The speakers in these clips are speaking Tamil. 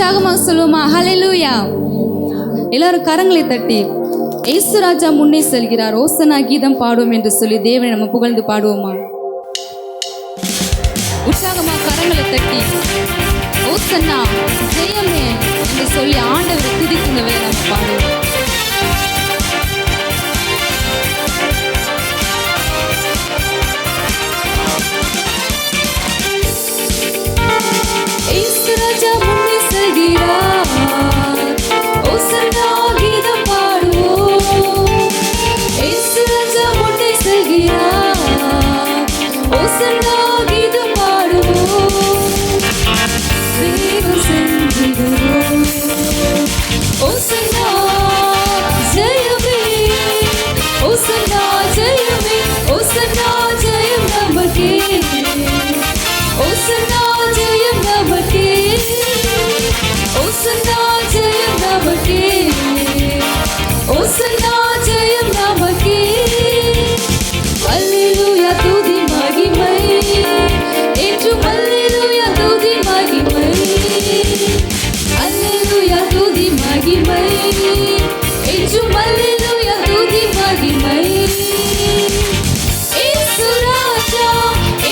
உற்சாகமா சொல்லுமா ஹல்லேலூயா. எல்லாரும் கரங்களை தட்டி இயேசு ராஜா முன்னே செல்கிறார், ஓசனா கீதம் பாடுவோம் என்று சொல்லி தேவனை நம்ம புகழ்ந்து பாடுவோமா? உற்சாகமா கரங்களை தட்டி ஓசன்னா ஜெயமே என்று சொல்லி ஆண்டவரை துதித்து இந்த வேலை நம்ம பாடுவோம். இயேசு ராஜா முன்னே செல்கிறார், ஓசன்னா கீதம் பாடுவோம். இயேசு ராஜா முன்னே செல்கிறார், ஓசன்னா கீதம் பாடுவோம். தேவன் சென்றிடுவோம், ஓசன்னா ஜெயமே, ஓசன்னா ஜெயமே, ஓசன்னா ஜெயம் நமக்கே, ஓசன்னா ஜெயம் நமக்கே, ஓசன்னா ஜெயம் நமக்கே, ஓசன்னா ஜெயம் நமக்கே. அல்லேலூயா துதி மகிமை என்றும், அல்லேலூயா துதி மகிமை, அல்லேலூயா துதி மகிமை என்றும், அல்லேலூயா துதி மகிமை. இயேசு ராஜா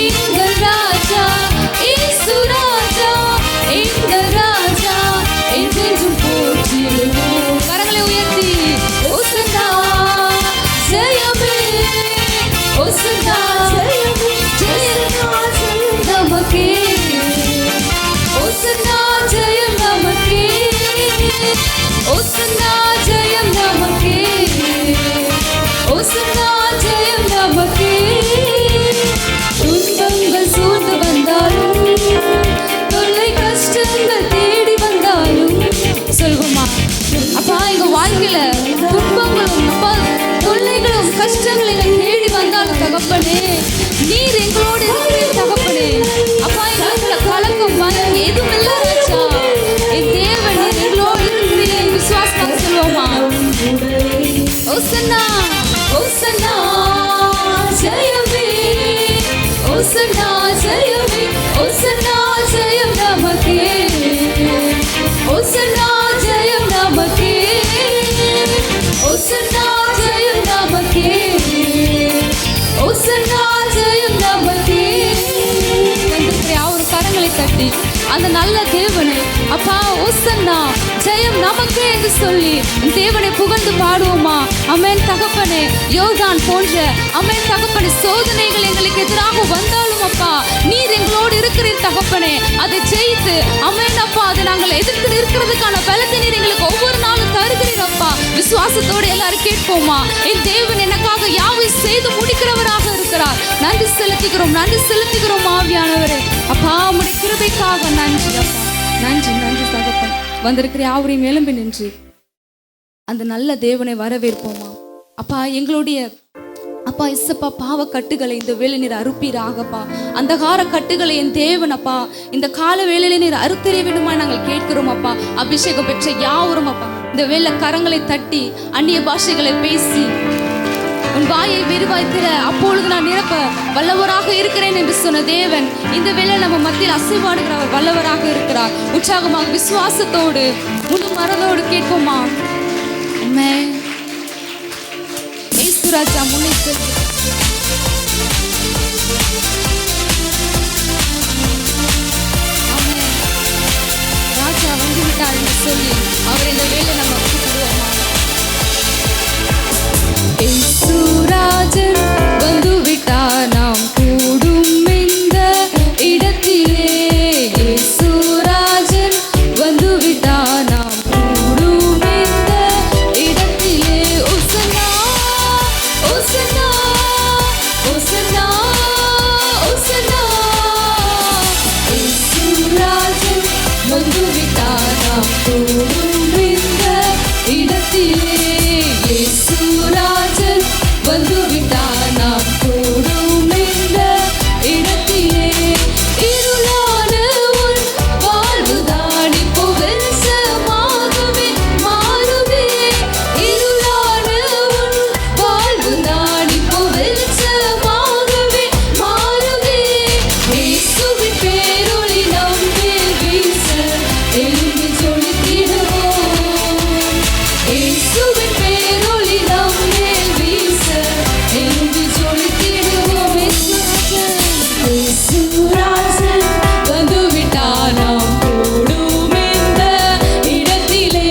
எங்கள் ராஜா, இயேசு ராஜா எங்கள் ராஜா, என்றென்றும் போற்றிடுவோம். கரங்களை உயர்த்தி ஓசன்னா ஜெயமே, ஓசன்னா ஜெயமே, ஜெயம் நமக்கே, ஓசன்னா ஜெயம் நமக்கே, ஓசன்னா ஜெயம் நமக்கே, ஓசன்னா ஜெயம் நமக்கே. துன்பங்கள் சூழ்ந்து வந்தாலும், தொல்லை கஷ்டங்கள் தேடி வந்தாலும் சொல்லுமா அப்பா, எங்க வாழ்க்கையில துன்பங்களும் அப்பா தொல்லைகளும் கஷ்டங்கள் எங்களை தேடி வந்தாலும் தகப்பனே, நீர் எங்களோடு இருக்கிற தகப்பனே. அப்பா எங்களுக்குள்ள கலக்கம் பயம் எதுவும் இல்லை ராஜா, என் தேவன் நீர் எங்களோடு இருக்கிறீர் விசுவாசமாக சொல்லுவோமா? ஓசன்னா ஓசன்னா ஜெயமே, ஓசன்னா ஜெயமே, ஓசன்னா ஜெயம் நமக்கே, ஓசன்னா ஜெயம் நமக்கே, ஓசன்னா ஜெயம் நமக்கே, ஓசன்னா ஜெயம் நமக்கே. ஒரு கரங்களை தட்டி அந்த நல்ல தேவனை அப்பா ஓசன்னா ஜெயம் நமக்கே என்று சொல்லி தேவனை புகழ்ந்து பாடுவோமா? அமேன் தகப்பனே. யோர்தான் போன்ற அமேன் தகப்பனே சோதனைகள் எங்களுக்கு எதிராக வந்தாலும் அப்பா நீர் எங்களோடு இருக்கிறீர் தகப்பனே. அதை ஜெயித்து அமேன் அப்பா அதை நாங்கள் எதிர்த்து நிற்கிறதுக்கான பலத்தை நீர் எங்களுக்கு ஒவ்வொரு நாளும் தருகிறீர் அப்பா. விசுவாசத்தோடு எல்லாரும் கேட்போமா? என் தேவன் எனக்காக யாவை செய்து முடிக்கிறவராக இருக்கிறார். நன்றி செலுத்துகிறோம், நன்றி செலுத்துகிறோம் ஆவியானவரே. அப்பா உம்முடைய கிருபைக்காக நன்றி அப்பா, நன்றி நன்றி தகப்பன். வந்திருக்கிற யாவரையும் எழும்பி நின்று அந்த நல்ல தேவனை வரவேற்போமா? அப்பா எங்களுடைய அப்பா இசப்பா பாவ கட்டுகளை இந்த வேலை நீர் அறுப்பீராகப்பா. அந்தகார கட்டுகளை என் தேவன் அப்பா இந்த கால வேளையில நீர் அறுத்தறிய வேண்டுமா நாங்கள் கேட்கிறோம் அப்பா. அபிஷேகம் பெற்ற யாவரும் அப்பா இந்த வேலை கரங்களை தட்டி அந்நிய பாஷைகளை பேசி உன் வாயை விரிவாய் திற, அப்பொழுது நான் நிரப்ப வல்லவராக இருக்கிறேன் என்று சொன்ன தேவன் இந்த வேளை நம்ம மத்தியில் அசைவாடுகிறவர் வல்லவராக இருக்கிறார். உற்சாகமாக விசுவாசத்தோடு முழு மனதோடு கேட்போமா? ஆமென். இயேசு ராஜா முன்னே செல்கிறார். ஆமென். ராஜா வந்து விட்டார் என்று சொல்லி அவர் இந்த வேளை நம்ம கூப்பிடுவோமா? இயேசுராஜன் வந்து விட்டார் நாம் கூடும் இந்த இடத்திலே. இயேசுராஜன் வந்து விட்டார் நாம் கூடும் இந்த இடத்திலே. ஓசன்னா ஓசன்னா ஓசன்னா ஓசன்னா. இயேசுராஜன் வந்து விட்டார் நாம் கூடும் இந்த இடத்திலே. இயேசுவின் பேரொளி நம்மேல் வீச எழுந்து ஜொலித்திடுவோம். இயேசுராஜன் வந்துவிட்டார் நாம் கூடும் இந்த இடத்திலே.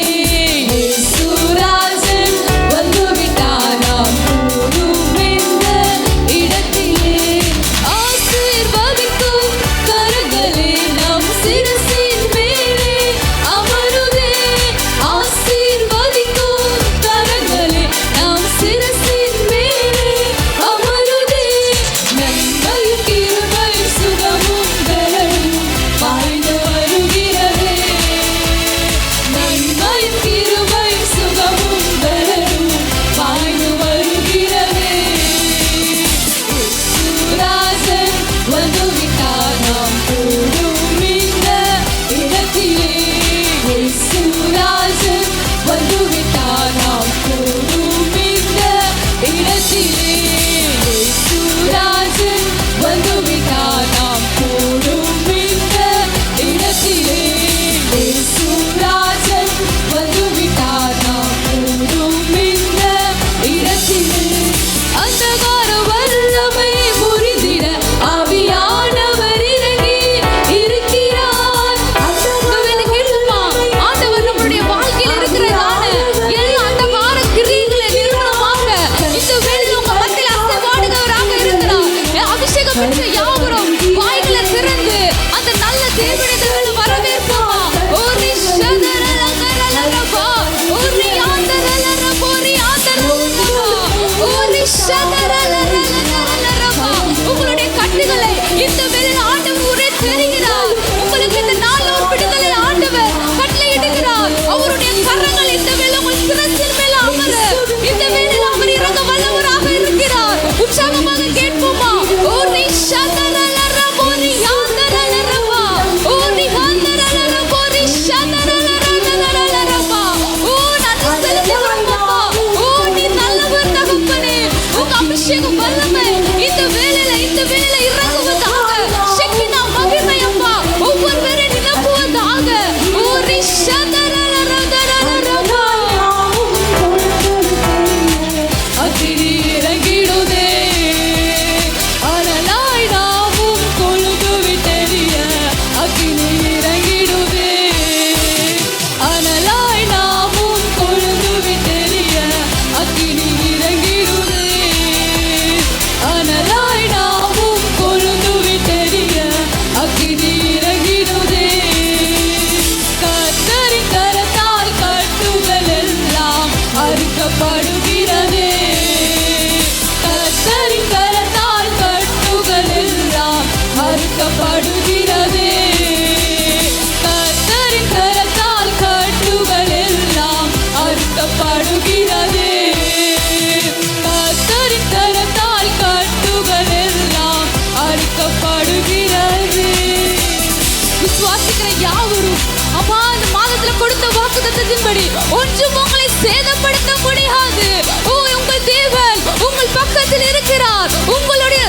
இயேசுராஜன் வந்துவிட்டார் நாம் கூடும் இந்த இடத்திலே. ஆசீர்வதிக்கும் கரங்களே நம் சிரசின் மேலே அமருதே. ஆசீர்வதிக்கும் கரங்களே நம் சிரசின் மேலே அமருதே. நன்மையும் கிருபையும் சுகமும் பலனும் பாய்ந்து வருகிறதே. நன்மையும் கிருபையும் சுகமும் பலனும் பாய்ந்து வருகிறதே. இயேசுராஜன் வந்துவிட்டார் நாம் கூடும் இந்த இடத்திலே. இயேசுராஜன் வந்துவிட்டார் நாம் கூடும் இந்த இடத்திலே. இயேசுராஜன் வந்துவிட்டார் நாம் கூடும் இந்த இடத்திலே. இயேசுராஜன் வந்துவிட்டார் நாம் கூடும் இந்த இடத்திலே. அந்தகார வல்லமை முறிந்திட ஆவியானவர் இறங்கி இருக்கிறார். கேட்குமா? ஆண்டவர் நம்மளுடைய வாழ்க்கையில் இருக்கிறதான எல்லா அந்தகார கிரியைகளை நிர்மூலமாக இந்த வேளையில் உங்க மத்தியில் அசைவாடுகிறவராக இருக்கிறார். அபிஷேகம் பெற்ற யாவரும் வாய்களை திறந்து அந்த நல்ல தேவனை வரவேற்போமா? ஓரி ஷதரலகரலரபா, ஓரி ஆந்தரலரபா, ஓரி ஆந்தரலரபா, ஓரி ஷதரலகரலரபா. உங்களுடைய கட்டுகளை இந்த வேளையில் ஆண்டவர் தெரிகிறார். உங்களுக்கு இந்த நாள் ஒரு விடுதலை ஆண்டவர் கட்டளையிடுகிறார். அவருடைய கரங்கள் இந்த வேளை உங்கள் சிரசின் மேல் அமர இந்த வேளையில் அவர் இறங்க வல்லவராக இருக்கிறார். உற்சாகமாக கேட்போமா? ஓரி ஷதரலரபா, ஓரி ஆந்தரலரபா, ஓரி ஆந்தரலரபா, ஓரி ஷதரலரபா. ஓ நன்றி செலுத்துகிறோம் அப்பா. ஓ நீ நல்லவர் தகப்பனே. உங்க அபிஷேகம் வல்லமை இந்த வேளையில இறங்குவதாக. ஷெக்கினா மகிமை அப்பா ஒவ்வொருவரை நிரப்புவதாக. ஓரி ஷதரலரபா. அக்கினி இறங்கிடுதே. அனலாய் நாமும் கொழுந்து விட்டெறிய அக்கினி இறங்கிடுதே. அனலாய் நாமும் கொழுந்து விட்டெறிய அக்கினி இறங்கிடுதே. அனலாய் நாமும் கொழுந்து விட்டெறிய அக்கினி இறங்கிடுதே. கர்த்தரின் கரத்தால் கட்டுகள் எல்லாம் அறுக்கப்படுகிறதே. கர்த்தரின் கரத்தால் கட்டுகள் எல்லாம் அறுக்கப்படுகிறதே. கர்த்தரின் கரத்தால் கட்டுகள் எல்லாம் அறுக்கப்படுகிறதே. கர்த்தரின் கரத்தால் கட்டுகள் எல்லாம் அறுக்கப்படுகிறதே. விசுவாசிக்கிற யாவரும் அப்பா இந்த மாதத்துல கொடுத்த வாக்குத்தத்தத்தின்படி ஒன்றும் உங்களை சேதப்படுத்த முடியாது. ஓ உங்கள் தேவன் உங்கள் பக்கத்தில் இருக்கிறார். உங்களுடைய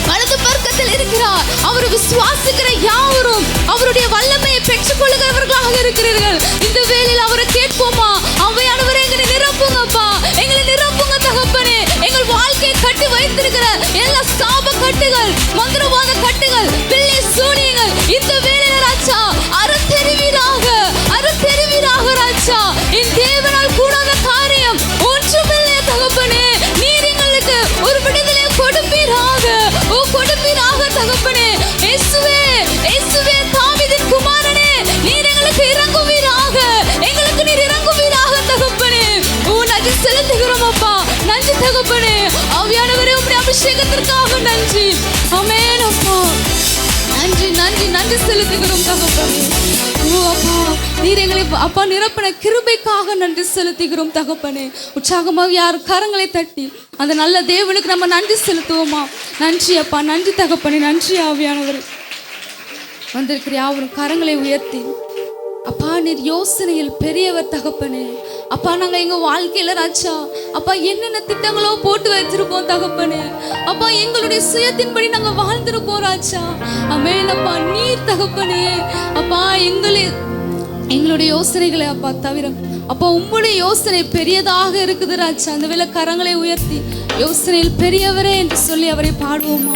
வலது பக்கத்தில் இருக்கிறார். அவர் விசுவாசிக்கிற யாவரும் அவருடைய வல்லமையை பெற்றுக் கொள்ளுகிறவர்களாக இருக்கிறீர்கள். இந்த வேளையில் அவரை கேட்போமா? அவையானவரை எங்களை நிரப்புங்கப்பா, எங்களை நிரப்புங்க தகப்பனே. எங்கள் வாழ்க்கையை கட்டி வைத்திருக்கிற எல்லா சாப கட்டுகள், மந்திரவாத கட்டுகள், பிள்ளை சூனியங்கள் இந்த வேளையில் ராஜா அறுத்தெறிவீராக, அறுத்தெறிவீராக ராஜா. என் தேவனால் கூடாத காரியம் ஒன்றுமில்லை தகப்பனே. நீர் எங்களுக்கு ஒரு விடுதலை கொடுப்பீராக. ஓ கொடுப்பீராக தகப்பனே. இயேசுவே, இயேசுவே தாவீதின் குமாரனே, நீர் எங்களுக்கு இறங்குவீராக. எங்களுக்கு நீர் இறங்குவீராக தகப்பனே. ஓ நன்றி செலுத்துகிறோம் அப்பா. நன்றி தகப்பனே. ஆவியானவரே உம்முடைய அபிஷேகத்திற்காக நன்றி. ஆமென் அப்பா. நன்றி நன்றி நன்றி செலுத்துகிறோம் தகப்பனே. ஓ அப்பா நீர் எங்களை அப்பா நிரப்பின கிருபைக்காக நன்றி செலுத்துகிறோம் தகப்பனே. உற்சாகமாக யார் கரங்களை தட்டி அந்த நல்ல தேவனுக்கு நம்ம நன்றி செலுத்துவோமா? நன்றி அப்பா, நன்றி தகப்பனே, நன்றி ஆவியானவர். வந்திருக்கிற யாவரும் கரங்களை உயர்த்தி அப்பா நீர் யோசனையில் பெரியவர் தகப்பனே. அப்பா நாங்கள் எங்கள் வாழ்க்கையில் ராஜா அப்பா என்னென்ன திட்டங்களோ போட்டு வச்சிருப்போம் தகப்பனே. அப்பா எங்களுடைய சுயத்தின்படி நாங்கள் வாழ்ந்திருப்போம் ராஜா. ஆமென் நீர் தகப்பனே. அப்பா எங்களுடைய யோசனைகளை அப்பா தவிர அப்போ உம்முடைய யோசனை பெரியதாக இருக்குது ராஜா. அந்த வேளை கரங்களை உயர்த்தி யோசனையில் பெரியவரே என்று சொல்லி அவரை பாடுவோமா?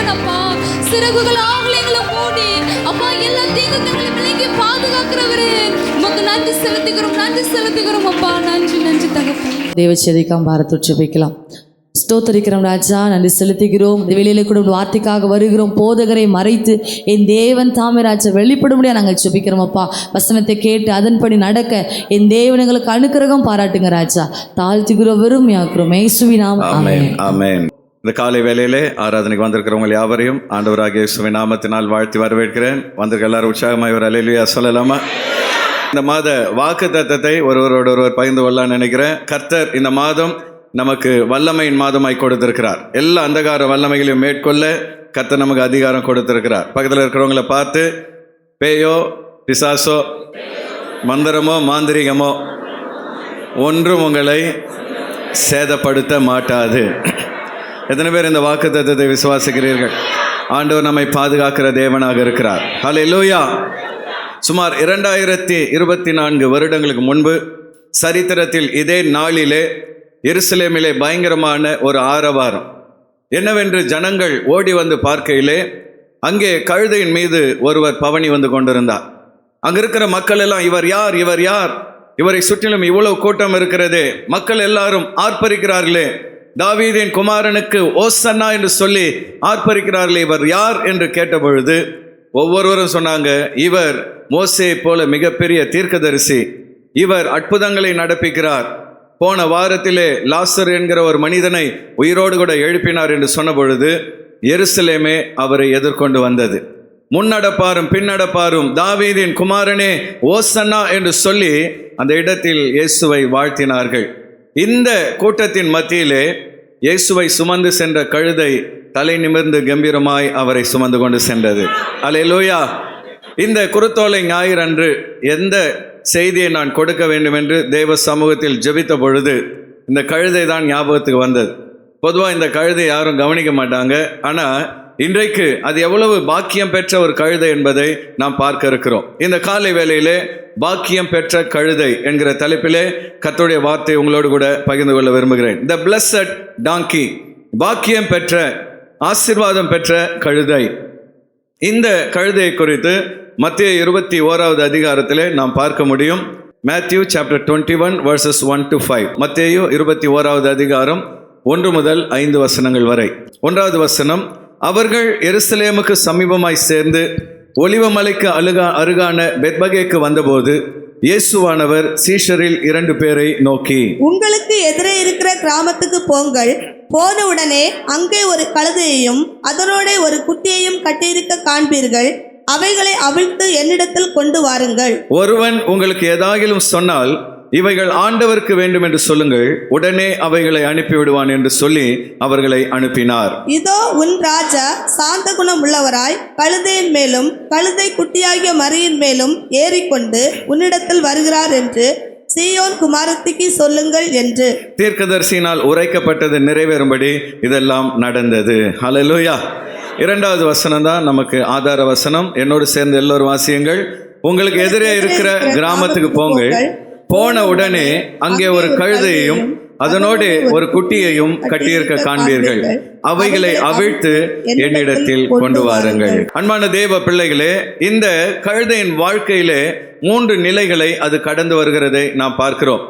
தகப்பனப்பா. சிறகுகளால் எங்களை மூடி அப்பா எல்லா தீங்குகளை விலக்கி பாதுகாக்கிறவரே, உமக்கு நன்றி செலுத்துகிறோம் அப்பா. நன்றி தகப்பன். தேவச்சேதிக்காம் பாரத்தொற்று வைக்கலாம். ஸ்தோத்தரிக்கிறோம் ராஜா, நன்றி செலுத்துகிறோம். இந்த வெளியில கூட வார்த்தைக்காக வருகிறோம். போதகரை மறைத்து என் தேவன் தாமே ராஜா வெளிப்படும்படியா நாங்கள் ஜெபிக்கிறோம் அப்பா. வசனத்தை கேட்டு அதன்படி நடக்க என் தேவன் எங்களுக்கு அனுக்கிரகம் பாராட்டுங்க ராஜா. தாழ்த்துகிறோம், வெறுமையாக்குறோம். இயேசுவின் நாமம் ஆமென். ஆமென். இந்த காலை வேளையிலே ஆராதனைக்கு வந்திருக்கிறவங்க யாவரையும் ஆண்டவராகிய இயேசுவின் நாமத்தினால் வாழ்த்தி வரவேற்கிறேன். வந்திருக்க எல்லாரும் உற்சாகமாய் ஒரு அல்லேலூயா சொல்லலாமா? இந்த மாத வாக்குத்தத்தத்தை ஒருவர் பகிர்ந்து கொள்ளலாம்னு நினைக்கிறேன். கர்த்தர் இந்த மாதம் நமக்கு வல்லமையின் மாதமாய் கொடுத்திருக்கிறார். எல்லா அந்தகார வல்லமைகளையும் மேற்கொள்ள கர்த்தர் நமக்கு அதிகாரம் கொடுத்திருக்கிறார். பக்கத்தில் இருக்கிறவங்கள பார்த்து, பேயோ பிசாசோ மந்திரமோ மாந்திரிகமோ ஒன்றும் உங்களை சேதப்படுத்த மாட்டாது. எத்தனை பேர் இந்த வாக்குத்தத்தத்தை விசுவாசிக்கிறீர்கள்? ஆண்டவர் நம்மை பாதுகாக்கிற தேவனாக இருக்கிறார். ஹல்லேலூயா. சுமார் 2024 வருடங்களுக்கு முன்பு சரித்திரத்தில் இதே நாளிலே எருசலேமிலே பயங்கரமான ஒரு ஆரவாரம். என்னவென்று ஜனங்கள் ஓடி வந்து பார்க்கையிலே அங்கே கழுதையின் மீது ஒருவர் பவனி வந்து கொண்டிருந்தார். அங்கே இருக்கிற மக்கள் எல்லாம், இவர் யார், இவர் யார், இவரை சுற்றிலும் இவ்வளவு கூட்டம் இருக்கிறதே, மக்கள் எல்லாரும் ஆர்ப்பரிக்கிறார்களே, தாவீதின் குமாரனுக்கு ஓசன்னா என்று சொல்லி ஆர்ப்பரிக்கிறார்களே, இவர் யார் என்று கேட்டபொழுது ஒவ்வொருவரும் சொன்னாங்க, இவர் மோசே போல மிகப்பெரிய தீர்க்கதரிசி, இவர் அற்புதங்களை நடப்பிக்கிறார், போன வாரத்திலே லாசர் என்கிற ஒரு மனிதனை உயிரோடு கூட எழுப்பினார் என்று சொன்ன பொழுது எருசலேமே அவரை எதிர்கொண்டு வந்தது. முன்னடப்பாரும் பின்னடப்பாரும் தாவீதின் குமாரனே ஓசன்னா என்று சொல்லி அந்த இடத்தில் இயேசுவை வாழ்த்தினார்கள். இந்த கூட்டத்தின் மத்தியிலே இயேசுவை சுமந்து சென்ற கழுதை தலை நிமிர்ந்து கம்பீரமாய் அவரை சுமந்து கொண்டு சென்றது. அல்லேலூயா. இந்த குருத்தோலை ஞாயிறு அன்று எந்த செய்தியை நான் கொடுக்க வேண்டும் என்று தேவ சமூகத்தில் ஜெபித்த பொழுது இந்த கழுதை தான் ஞாபகத்துக்கு வந்தது. பொதுவாக இந்த கழுதை யாரும் கவனிக்க மாட்டாங்க. ஆனால் இன்றைக்கு அது எவ்வளவு பாக்கியம் பெற்ற ஒரு கழுதை என்பதை நாம் பார்க்க இருக்கிறோம். இந்த காலை வேளையிலே பாக்கியம் பெற்ற கழுதை என்கிற தலைப்பிலே கர்த்தருடைய வார்த்தை உங்களோடு கூட பகிர்ந்து கொள்ள விரும்புகிறேன். த பிளஸட் டாங்கி, பாக்கியம் பெற்ற, ஆசீர்வாதம் பெற்ற கழுதை. இந்த கழுதையை குறித்து மத்தேயு 21வது அதிகாரத்திலே நாம் பார்க்க முடியும். Matthew chapter 21 verses 1 to 5. மத்தேயு 21வது அதிகாரம் 1 முதல் 5 வசனங்கள் வரை. 1வது வசனம், அவர்கள் எருசலேமுக்கு சமீபமாய் சேர்ந்து ஒலிவமலைக்கு அருகான பெத்பகேக்கு வந்தபோது இயேசுவானவர் சீஷரில் 2 பேரை நோக்கி, உங்களுக்கு எதிரே இருக்கிற கிராமத்துக்கு போங்கள், போன உடனே அங்கே ஒரு கழுதையையும் அதனோட ஒரு குட்டியையும் கட்டியிருக்க காண்பீர்கள், அவைகளை அவிழ்த்து என்னிடத்தில் கொண்டு வாருங்கள். ஒருவன் உங்களுக்கு ஏதாகிலும் சொன்னால் இவைகள் ஆண்டவருக்கு வேண்டும் என்று சொல்லுங்கள், உடனே அவைகளை அனுப்பிவிடுவான் என்று சொல்லி அவர்களை அனுப்பினார். இதோ உன் ராஜா சாந்த குணம் உள்ளவராய் கழுதையின் மேலும் கழுதை குட்டியாகிய மரியின் மேலும் ஏறிக்கொண்டு உன்னிடத்தில் வருகிறார் என்று சீயோன் குமாரத்திக்கு சொல்லுங்கள் என்று தீர்க்கதரிசியினால் உரைக்கப்பட்டது நிறைவேறும்படி இதெல்லாம் நடந்தது. ஹல்லேலூயா. 2வது வசனம் தான் நமக்கு ஆதார வசனம். என்னோடு சேர்ந்து எல்லோரும் வாசியுங்கள். உங்களுக்கு எதிரே இருக்கிற கிராமத்துக்கு போங்கள், போன உடனே அங்கே ஒரு கழுதையையும் அதனோடு ஒரு குட்டியையும் கட்டியிருக்க காண்பீர்கள், அவைகளை அவிழ்த்து என்னிடத்தில் கொண்டு வாருங்கள். அன்பான தேவ பிள்ளைகளே, இந்த கழுதையின் வாழ்க்கையிலே 3 நிலைகளை அது கடந்து வருகிறதை நாம் பார்க்கிறோம்.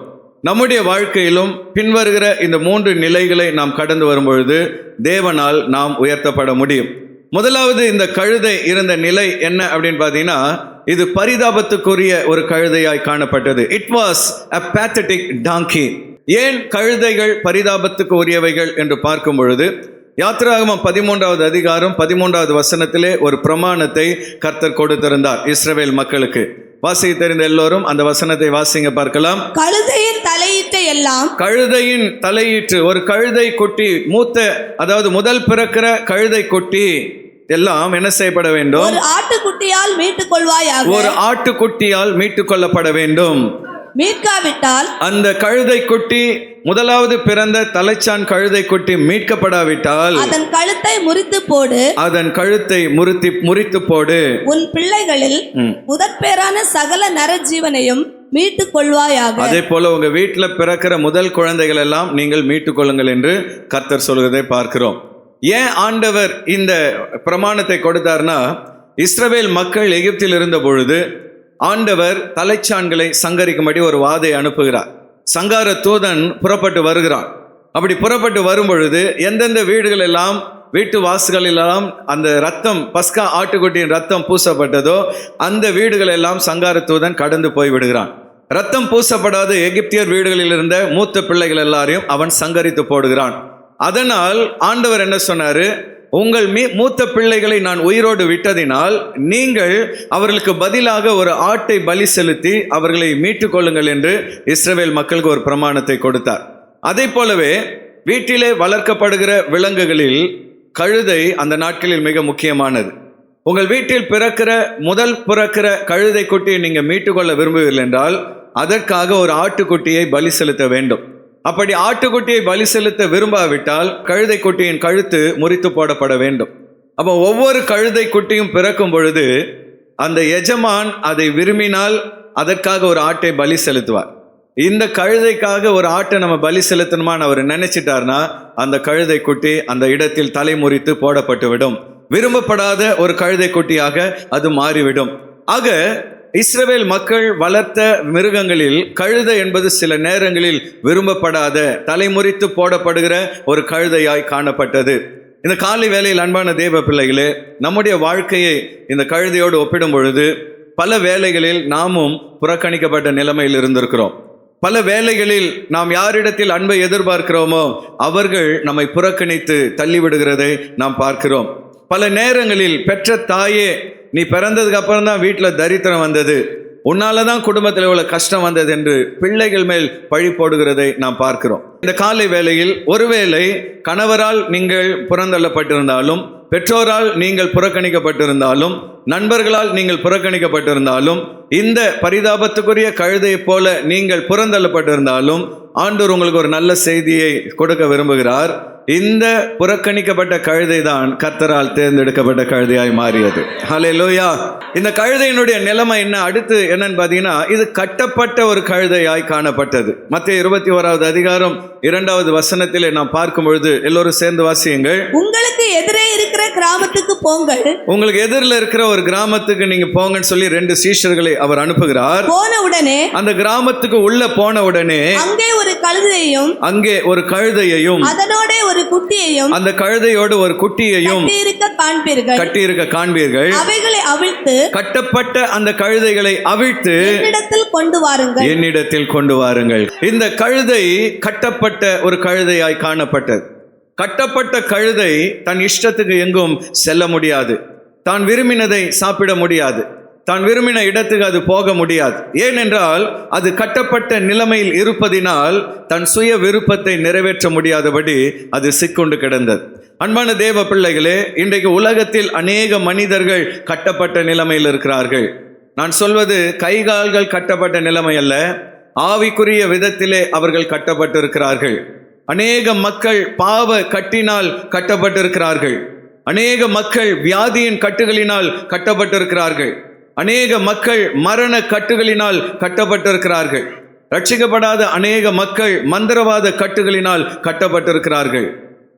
நம்முடைய வாழ்க்கையிலும் பின்வருகிற இந்த 3 நிலைகளை நாம் கடந்து வரும்பொழுது தேவனால் நாம் உயர்த்தப்பட முடியும். முதலாவது, இந்த கழுதை இருந்த நிலை என்ன அப்படின்னு பார்த்தீங்கன்னா, இது பரிதாபத்துக்குரிய ஒரு கழுதையாய் காணப்பட்டது. It was a pathetic donkey. ஏன் கழுதைகள் பரிதாபத்துக்கு உரியவைகள் என்று பார்க்கும் பொழுது யாத்திராகமம் 13வது அதிகாரம் 13வது வசனத்திலே ஒரு பிரமாணத்தை கர்த்தர் கொடுத்திருந்தார் இஸ்ரவேல் மக்களுக்கு. வாசிக்க தெரிந்த எல்லோரும் அந்த வசனத்தை வாசிங்க பார்க்கலாம். கழுதையின் தலையீற்றை எல்லாம், கழுதையின் தலையீற்று, ஒரு கழுதை குட்டி, அதாவது முதல் பிறக்கிற கழுதை குட்டி எல்லாம் என்ன செய்யப்பட வேண்டும்? ஒரு ஆட்டுக்குட்டியால் மீட்டுக் கொள்வாயாக. ஒரு ஆட்டுக்குட்டியால் மீட்டுக் கொள்ளப்பட வேண்டும். மீட்காவிட்டால், அந்த கழுதை குட்டி, முதலாவது பிறந்த தலைச்சான் கழுதை குட்டி மீட்கப்படாவிட்டால் அதன் கழுத்தை முறித்து போடு, அதன் கழுத்தை முறித்து போடு. உன் பிள்ளைகளில் முதற்பேரான சகல நரஜீவனையும் மீட்டுக் கொள்வாயாக. அதே போல உங்க வீட்டில் பிறக்கிற முதல் குழந்தைகள் எல்லாம் நீங்கள் மீட்டுக் கொள்ளுங்கள் என்று கர்த்தர் சொல்வதை பார்க்கிறோம். ஏன் ஆண்டவர் இந்த பிரமாணத்தை கொடுத்தார்னா, இஸ்ரவேல் மக்கள் எகிப்தில் இருந்த பொழுது ஆண்டவர் தலைச்சான்களை சங்கரிக்கும்படி ஒரு வாதை அனுப்புகிறார். சங்கார தூதன் புறப்பட்டு வருகிறான். அப்படி புறப்பட்டு வரும் பொழுது எந்தெந்த வீடுகள் எல்லாம், வீட்டு வாசுகளெல்லாம் அந்த ரத்தம், பஸ்கா ஆட்டுக்குட்டியின் ரத்தம் பூசப்பட்டதோ அந்த வீடுகள் எல்லாம் சங்கார தூதன் கடந்து போய் விடுகிறான். ரத்தம் பூசப்படாத எகிப்தியர் வீடுகளில் இருந்த மூத்த பிள்ளைகள் எல்லாரையும் அவன் சங்கரித்து போடுகிறான். அதனால் ஆண்டவர் என்ன சொன்னாரு, உங்கள் மூத்த பிள்ளைகளை நான் உயிரோடு விட்டதினால் நீங்கள் அவர்களுக்கு பதிலாக ஒரு ஆட்டை பலி செலுத்தி அவர்களை மீட்டுக் கொள்ளுங்கள் என்று இஸ்ரவேல் மக்களுக்கு ஒரு பிரமாணத்தை கொடுத்தார். அதை போலவே வீட்டிலே வளர்க்கப்படுகிற விலங்குகளில் கழுதை அந்த நாட்களில் மிக முக்கியமானது. உங்கள் வீட்டில் பிறக்கிற கழுதை குட்டியை நீங்கள் மீட்டுக்கொள்ள விரும்புவீர்கள் என்றால் அதற்காக ஒரு ஆட்டுக்குட்டியை பலி செலுத்த வேண்டும். அப்படி ஆட்டுக்குட்டியை பலி செலுத்த விரும்பாவிட்டால் கழுதை குட்டியின் கழுத்து முறித்து போடப்பட வேண்டும். அப்போ ஒவ்வொரு கழுதை குட்டியும் பிறக்கும் பொழுது அந்த எஜமான் அதை விரும்பினால் அதற்காக ஒரு ஆட்டை பலி செலுத்துவார். இந்த கழுதைக்காக ஒரு ஆட்டை நம்ம பலி செலுத்தணுமான்னு அவர் நினைச்சிட்டார்னா அந்த கழுதை குட்டி அந்த இடத்தில் தலை முறித்து போடப்பட்டு விடும். விரும்பப்படாத ஒரு கழுதை குட்டியாக அது மாறிவிடும். ஆக இஸ்ரவேல் மக்கள் வளர்த்த மிருகங்களில் கழுதை என்பது சில நேரங்களில் விரும்பப்படாத தலைமுறித்து போடப்படுகிற ஒரு கழுதையாய் காணப்பட்டது. இந்த காலை வேளையில் அன்பான தேவ பிள்ளைகளே, நம்முடைய வாழ்க்கையை இந்த கழுதையோடு ஒப்பிடும் பொழுது பல வேளைகளில் நாமும் புறக்கணிக்கப்பட்ட நிலைமையில் இருந்திருக்கிறோம். பல வேளைகளில் நாம் யாரிடத்தில் அன்பை எதிர்பார்க்கிறோமோ அவர்கள் நம்மை புறக்கணித்து தள்ளிவிடுகிறதை நாம் பார்க்கிறோம். பல நேரங்களில் பெற்ற தாயே, நீ பிறந்ததுக்கு அப்புறம் தான் வீட்டில் தரித்திரம் வந்தது, உன்னால தான் குடும்பத்தில் இவ்வளவு கஷ்டம் வந்தது என்று பிள்ளைகள் மேல் பழி போடுகிறதை நாம் பார்க்கிறோம். இந்த காலை வேளையில் ஒருவேளை கணவரால் நீங்கள் புறந்தள்ளப்பட்டிருந்தாலும், பெற்றோரால் நீங்கள் புறக்கணிக்கப்பட்டிருந்தாலும், நண்பர்களால் நீங்கள் புறக்கணிக்கப்பட்டிருந்தாலும், இந்த பரிதாபத்துக்குரிய கழுதையை போல நீங்கள் புறந்தள்ளப்பட்டிருந்தாலும் ஆண்டவர் உங்களுக்கு ஒரு நல்ல செய்தியை கொடுக்க விரும்புகிறார். இந்த புறக்கணிக்கப்பட்ட கழுதை தான் கர்த்தரால் தேர்ந்தெடுக்கப்பட்ட கழுதையாய் மாறியது. ஹல்லேலூயா. இந்த கழுதையினுடைய நிலைமை என்ன, அடுத்து என்னன்னு பார்த்தீங்கன்னா, இது கட்டப்பட்ட ஒரு கழுதையாய் காணப்பட்டது. மத்தேயு 21வது அதிகாரம் 2வது வசனத்திலே நாம் பார்க்கும் பொழுது, எல்லோரும் சேர்ந்து வாசியுங்கள். உங்களுக்கு எதிரே இருக்கிற கிராமத்துக்கு போங்கள். உங்களுக்கு எதிரில் இருக்கிற ஒரு கிராமத்துக்கு நீங்க போங்கன்னு சொல்லி 2 சீஷர்களை அவர் அனுப்புகிறார். போன உடனே அந்த கிராமத்துக்கு உள்ள போன உடனே அங்கே ஒரு கழுதையையும் அதனோட ஒரு குட்டியையும், அந்த கழுதையோடு ஒரு குட்டியையும் கட்டியிருக்க காண்பீர்கள். அவைகளை அவிழ்த்து, கட்டப்பட்ட அந்த கழுதைகளை அவிழ்த்து என்னிடத்தில் கொண்டு வாருங்கள். இந்த கழுதை கட்டப்பட்ட ஒரு கழுதையாய் காணப்பட்டது. கட்டப்பட்ட கழுதை தன் இஷ்டத்துக்கு எங்கும் செல்ல முடியாது, தான் விரும்பினதை சாப்பிட முடியாது, தான் விரும்பின இடத்துக்கு அது போக முடியாது. ஏனென்றால் அது கட்டப்பட்ட நிலைமையில் இருப்பதினால் தன் சுய விருப்பத்தை நிறைவேற்ற முடியாதபடி அது சிக்கொண்டு கிடந்தது. அன்பான தேவ பிள்ளைகளே, இன்றைக்கு உலகத்தில் அநேக மனிதர்கள் கட்டப்பட்ட நிலைமையில் இருக்கிறார்கள். நான் சொல்வது கைகால்கள் கட்டப்பட்ட நிலைமை அல்ல, ஆவிக்குரிய விதத்திலே அவர்கள் கட்டப்பட்டிருக்கிறார்கள். அநேக மக்கள் பாவ கட்டினால் கட்டப்பட்டிருக்கிறார்கள். அநேக மக்கள் வியாதியின் கட்டுகளினால் கட்டப்பட்டிருக்கிறார்கள். அநேக மக்கள் மரண கட்டுகளினால் கட்டப்பட்டிருக்கிறார்கள். ரட்சிக்கப்படாத அநேக மக்கள் மந்திரவாத கட்டுகளினால் கட்டப்பட்டிருக்கிறார்கள்.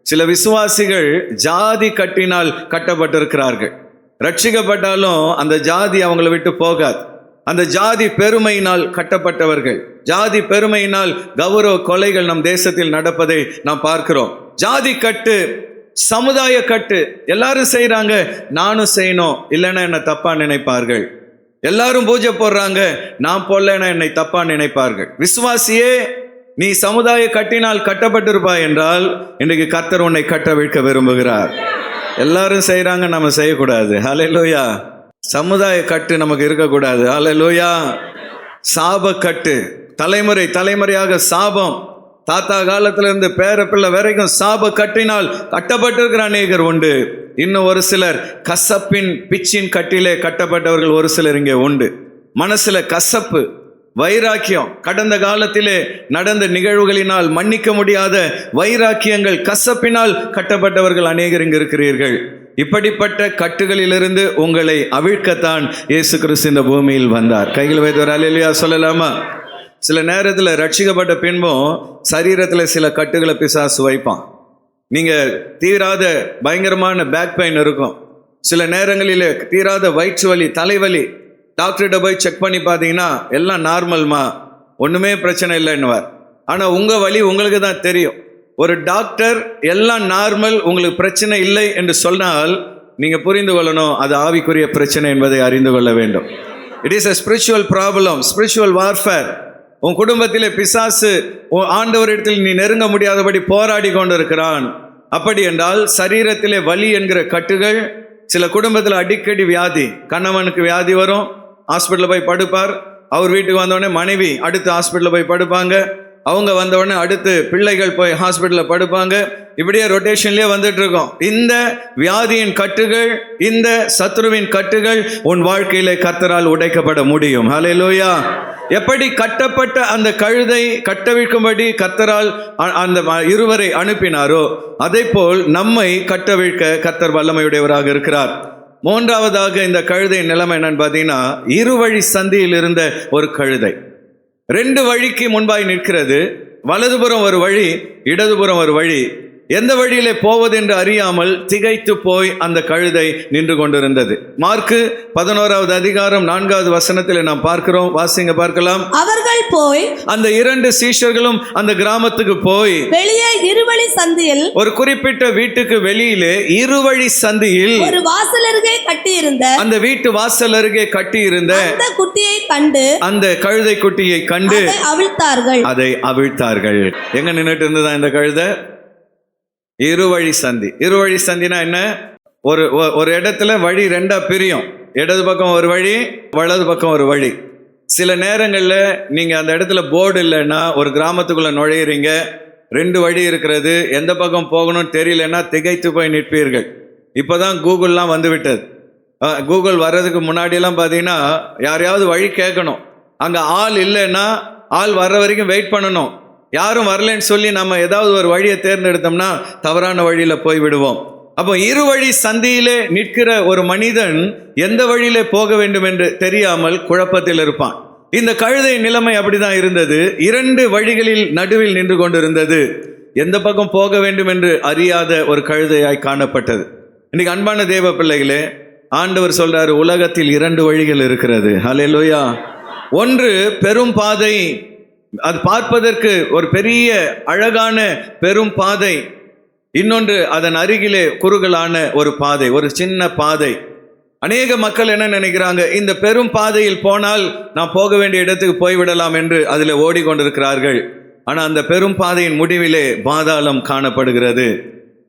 சில விசுவாசிகள் ஜாதி கட்டினால் கட்டப்பட்டிருக்கிறார்கள். ரட்சிக்கப்பட்டாலும் அந்த ஜாதி அவங்களை விட்டு போகாது. அந்த ஜாதி பெருமையினால் கட்டப்பட்டவர்கள். ஜாதி பெருமையினால் கௌரவ கொலைகள் நம் தேசத்தில் நடப்பதை நாம் பார்க்கிறோம். ஜாதி கட்டு, சமுதாய கட்டு, எல்லாரும் செய்யறாங்க, நானும் செய்யணும், இல்லைன்னா என்னை தப்பா நினைப்பார்கள். எல்லாரும் பூஜை போடுறாங்க, நான் போடலன்னா என்னை தப்பா நினைப்பார்கள். விசுவாசியே, நீ சமுதாய கட்டினால் கட்டப்பட்டிருப்பாய் என்றால் இன்றைக்கு கர்த்தர் உன்னை கட்டவிழ்க்க விரும்புகிறார். எல்லாரும் செய்யறாங்க, நம்ம செய்யக்கூடாது. ஹல்லேலூயா. சமுதாய கட்டு நமக்கு இருக்கக்கூடாது. ஹல்லேலூயா. சாப கட்டு, தலைமுறையாக சாபம், தாத்தா காலத்துல இருந்து பேர பிள்ளை வரைக்கும் சாப கட்டினால் கட்டப்பட்டிருக்கிற அநேகர் உண்டு. இன்னும் ஒரு சிலர் கசப்பின் பிச்சின் கட்டிலே கட்டப்பட்டவர்கள் ஒரு சிலர் இங்கே உண்டு. மனசுல கசப்பு, வைராக்கியம், கடந்த காலத்திலே நடந்த நிகழ்வுகளினால் மன்னிக்க முடியாத வைராக்கியங்கள், கசப்பினால் கட்டப்பட்டவர்கள் அநேகர் இங்கு இருக்கிறீர்கள். இப்படிப்பட்ட கட்டுகளிலிருந்து உங்களை அவிழ்க்கத்தான் இயேசு கிறிஸ்து இந்த பூமியில் வந்தார். கையில் வைத்து ஒரு அல்லேலூயா சொல்லலாமா? சில நேரத்தில் ரட்சிக்கப்பட்ட பின்பும் சரீரத்தில் சில கட்டுகளை பிசாசு வைப்பான். நீங்கள் தீராத பயங்கரமான பேக் பெயின் இருக்கும், சில நேரங்களில் தீராத வயிற்று வலி, தலைவலி. டாக்டர்கிட்ட போய் செக் பண்ணி பார்த்தீங்கன்னா எல்லாம் நார்மல்மா, ஒன்றுமே பிரச்சனை இல்லைன்னுவார். ஆனால் உங்கள் வலி உங்களுக்கு தான் தெரியும். ஒரு டாக்டர் எல்லாம் நார்மல், உங்களுக்கு பிரச்சனை இல்லை என்று சொன்னால் நீங்கள் புரிந்து கொள்ளணும், அது ஆவிக்குரிய பிரச்சனை என்பதை அறிந்து கொள்ள வேண்டும். It is a spiritual problem, spiritual warfare. உன் குடும்பத்திலே பிசாசு ஆண்டவரிடத்தில் நீ நெருங்க முடியாதபடி போராடி கொண்டிருக்கிறான். அப்படி என்றால் சரீரத்திலே வலி என்கிற கட்டுகள், சில குடும்பத்தில் அடிக்கடி வியாதி, கணவனுக்கு வியாதி வரும், ஹாஸ்பிட்டலில் போய் படுப்பார். அவர் வீட்டுக்கு வந்தோடனே மனைவி அடுத்து ஹாஸ்பிட்டலில் போய் படுப்பாங்க, அவங்க வந்தவுடனே அடுத்து பிள்ளைகள் போய் ஹாஸ்பிட்டலில் படுப்பாங்க. இப்படியே ரொட்டேஷன்லேயே வந்துட்டு இருக்கோம். இந்த வியாதியின் கட்டுகள், இந்த சத்ருவின் கட்டுகள் உன் வாழ்க்கையிலே கர்த்தரால் உடைக்கப்பட முடியும். ஹல்லேலூயா. எப்படி கட்டப்பட்ட அந்த கழுதை கட்டவிழ்க்கும்படி கர்த்தரால் அந்த இருவரை அனுப்பினாரோ, அதே போல் நம்மை கட்டவிழ்க்க கர்த்தர் வல்லமையுடையவராக இருக்கிறார். மூன்றாவதாக இந்த கழுதை நிலைமை என்னன்னு பார்த்தீங்கன்னா, இருவழி சந்தியில் இருந்த ஒரு கழுதை. ரெண்டு வழிக்கு முன்பாய் நிற்கிறது. வலதுபுறம் ஒரு வழி, இடதுபுறம் ஒரு வழி. எந்த வழியிலே போவது என்று அறியாமல் திகைத்து போய் அந்த கழுதை நின்று கொண்டிருந்தது. மார்க்கு 11வது அதிகாரம் 4வது வசனத்தில் நாம் பார்க்கிறோம். வாசிங்க பார்க்கலாம். அவர்கள் போய் அந்த இரண்டு சீஷர்களும் அந்த கிராமத்துக்கு போய் வெளியே இருவழி சந்தியில், ஒரு குறிப்பிட்ட வீட்டுக்கு வெளியிலே இருவழி சந்தியில் ஒரு வாசல் அருகே கட்டியிருந்த, அந்த வீட்டு வாசல் அருகே கட்டியிருந்த அந்த குட்டியை கண்டு, அந்த கழுதை குட்டியை கண்டு அதை அவிழ்த்தார்கள். அதை அவிழ்த்தார்கள். எங்க நின்றுட்டு இருந்ததா இந்த கழுதை? இருவழி சந்தி. இருவழி சந்தினா என்ன? ஒரு இடத்துல வழி ரெண்டா பிரியும். இடது பக்கம் ஒரு வழி, வலது பக்கம் ஒரு வழி. சில நேரங்களில் நீங்கள் அந்த இடத்துல போர்டு இல்லைன்னா, ஒரு கிராமத்துக்குள்ளே நுழையிறீங்க, ரெண்டு வழி இருக்கிறது, எந்த பக்கம் போகணும்னு தெரியலன்னா திகைத்து போய் நிற்பீர்கள். இப்போ தான் கூகுள்லாம் வந்து விட்டது. கூகுள் வர்றதுக்கு முன்னாடியெல்லாம் பார்த்தீங்கன்னா யாரையாவது வழி கேட்கணும், அங்கே ஆள் இல்லைன்னா ஆள் வர்ற வரைக்கும் வெயிட் பண்ணணும். யாரும் வரலன்னு சொல்லி நம்ம ஏதாவது ஒரு வழியை தேர்ந்தெடுத்தோம்னா தவறான வழியில் போய் விடுவோம். அப்போ இருவழி சந்தியிலே நிற்கிற ஒரு மனிதன் எந்த வழியிலே போக வேண்டும் என்று தெரியாமல் குழப்பத்தில் இருப்பான். இந்த கழுதை நிலைமை அப்படிதான் இருந்தது. இரண்டு வழிகளில் நடுவில் நின்று கொண்டிருந்தது. எந்த பக்கம் போக வேண்டும் என்று அறியாத ஒரு கழுதையாய் காணப்பட்டது. இன்னைக்கு அன்பான தேவ பிள்ளைகளே, ஆண்டவர் சொல்றாரு, உலகத்தில் இரண்டு வழிகள் இருக்கிறது. ஹல்லேலூயா. ஒன்று பெரும் பாதை, அது பார்ப்பதற்கு ஒரு பெரிய அழகான பெரும் பாதை. இன்னொன்று அதன் அருகிலே குறுகலான ஒரு பாதை, ஒரு சின்ன பாதை. அநேக மக்கள் என்ன நினைக்கிறாங்க, இந்த பெரும் பாதையில் போனால் நாம் போக வேண்டிய இடத்துக்கு போய்விடலாம் என்று அதில் ஓடிக்கொண்டிருக்கிறார்கள். ஆனால் அந்த பெரும் பாதையின் முடிவிலே பாதாளம் காணப்படுகிறது.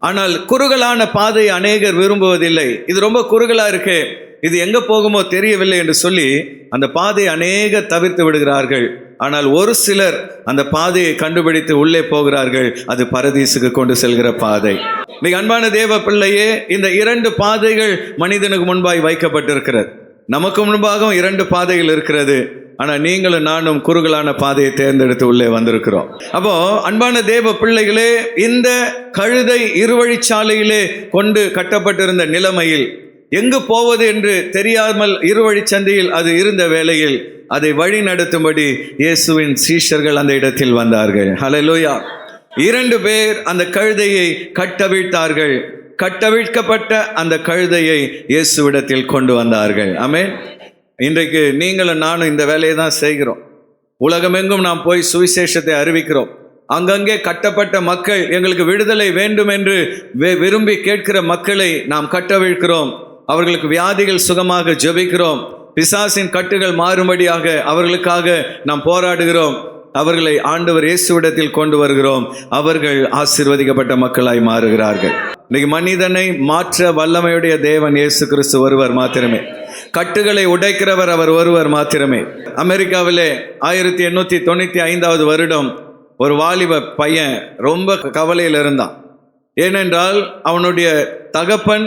ஆனால் குறுகலான பாதையை அநேகர் விரும்புவதில்லை. இது ரொம்ப குறுகலா இருக்கு, இது எங்க போகுமோ தெரியவில்லை என்று சொல்லி அந்த பாதையை அநேக தவிர்த்து விடுகிறார்கள். ஆனால் ஒரு சிலர் அந்த பாதையை கண்டுபிடித்து உள்ளே போகிறார்கள். அது பரதீசுக்கு கொண்டு செல்கிற பாதை. மிக அன்பான தேவ பிள்ளையே, இந்த இரண்டு பாதைகள் மனிதனுக்கு முன்பாய் வைக்கப்பட்டிருக்கிறது. நமக்கு முன்பாகவும் இரண்டு பாதைகள் இருக்கிறது. ஆனால் நீங்களும் நானும் குறுகலான பாதையை தேர்ந்தெடுத்து உள்ளே வந்திருக்கிறோம். அப்போ அன்பான தேவ பிள்ளைகளே, இந்த கழுதை இருவழிச்சாலையிலே கொண்டு கட்டப்பட்டிருந்த நிலைமையில் எங்கு போவது என்று தெரியாமல் இருவழிச்சந்தையில் அது இருந்த வேளையில் அதை வழி நடத்தும்படி இயேசுவின் சீஷர்கள் அந்த இடத்தில் வந்தார்கள். ஹல்லேலூயா. இரண்டு பேர் அந்த கழுதையை கட்டவிழ்த்தார்கள். கட்டவிழ்க்கப்பட்ட அந்த கழுதையை இயேசுவிடத்தில் கொண்டு வந்தார்கள். ஆமென். இன்றைக்கு நீங்களும் நானும் இந்த வேலையை தான் செய்கிறோம். உலகமெங்கும் நாம் போய் சுவிசேஷத்தை அறிவிக்கிறோம். அங்கங்கே கட்டப்பட்ட மக்கள், எங்களுக்கு விடுதலை வேண்டும் என்று விரும்பி கேட்கிற மக்களை நாம் கட்டவிழ்க்கிறோம். அவர்களுக்கு வியாதிகள் சுகமாக ஜெபிக்கிறோம். பிசாசின் கட்டுகள் மாறும்படியாக அவர்களுக்காக நாம் போராடுகிறோம். அவர்களை ஆண்டவர் இயேசுவிடத்தில் கொண்டு வருகிறோம். அவர்கள் ஆசீர்வதிக்கப்பட்ட மக்களாய் மாறுகிறார்கள். இன்னைக்கு மனிதனை மாற்ற வல்லமையுடைய தேவன் இயேசு கிறிஸ்து ஒருவர் மாத்திரமே. கட்டுகளை உடைக்கிறவர் அவர் ஒருவர் மாத்திரமே. அமெரிக்காவிலே 1895 வருடம் ஒரு வாலிப பையன் ரொம்ப கவலையில் இருந்தான். ஏனென்றால் அவனுடைய தகப்பன்,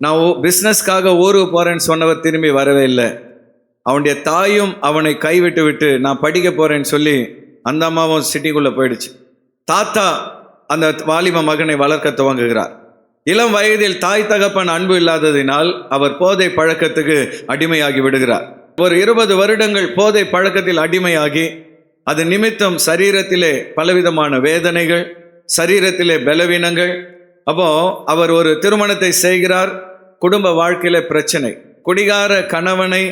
நான் பிஸ்னஸ்க்காக ஊருக்கு போகிறேன்னு சொன்னவர் திரும்பி வரவே இல்லை. அவனுடைய தாயும் அவனை கைவிட்டு விட்டு நான் படிக்க போகிறேன்னு சொல்லி அந்த அம்மாவும் சிட்டிக்குள்ளே போயிடுச்சு. தாத்தா அந்த வாலிப மகனை வளர்க்க துவங்குகிறார். இளம் வயதில் தாய் தகப்பன் அன்பு இல்லாததினால் அவர் போதை பழக்கத்துக்கு அடிமையாகி விடுகிறார். ஒரு 20 வருடங்கள் போதை பழக்கத்தில் அடிமையாகி அது நிமித்தம் சரீரத்திலே பலவிதமான வேதனைகள், சரீரத்திலே பலவீனங்கள், அப்போ அவர் ஒரு திருமணத்தை செய்கிறார். குடும்ப வாழ்க்கையில பிரச்சனை. குடிகார கணவனை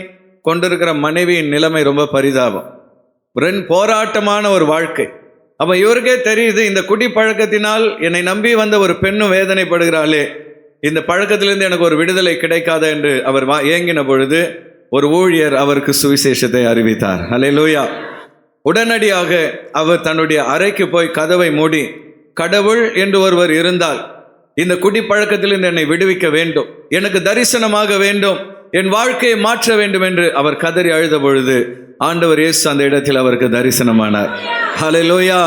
கொண்டிருக்கிற மனைவியின் நிலைமை ரொம்ப பரிதாபம். போராட்டமான ஒரு வாழ்க்கை. அப்போ இவருக்கே தெரியுது, இந்த குடி பழக்கத்தினால் என்னை நம்பி வந்த ஒரு பெண்ணும் வேதனைப்படுகிறாளே, இந்த பழக்கத்திலிருந்து எனக்கு ஒரு விடுதலை கிடைக்காத என்று அவர் ஏங்கின பொழுது ஒரு ஊழியர் அவருக்கு சுவிசேஷத்தை அறிவித்தார். அல்லேலூயா. உடனடியாக அவர் தன்னுடைய அறைக்கு போய் கதவை மூடி, கடவுள் என்று ஒருவர் இருந்தால் இந்த குடி பழக்கத்திலிருந்து என்னை விடுவிக்க வேண்டும், எனக்கு தரிசனமாக வேண்டும், என் வாழ்க்கையை மாற்ற வேண்டும் என்று அவர் கதறி அழுத பொழுது ஆண்டவர் இயேசு அந்த இடத்தில் அவருக்கு தரிசனமானார். ஹல்லேலூயா.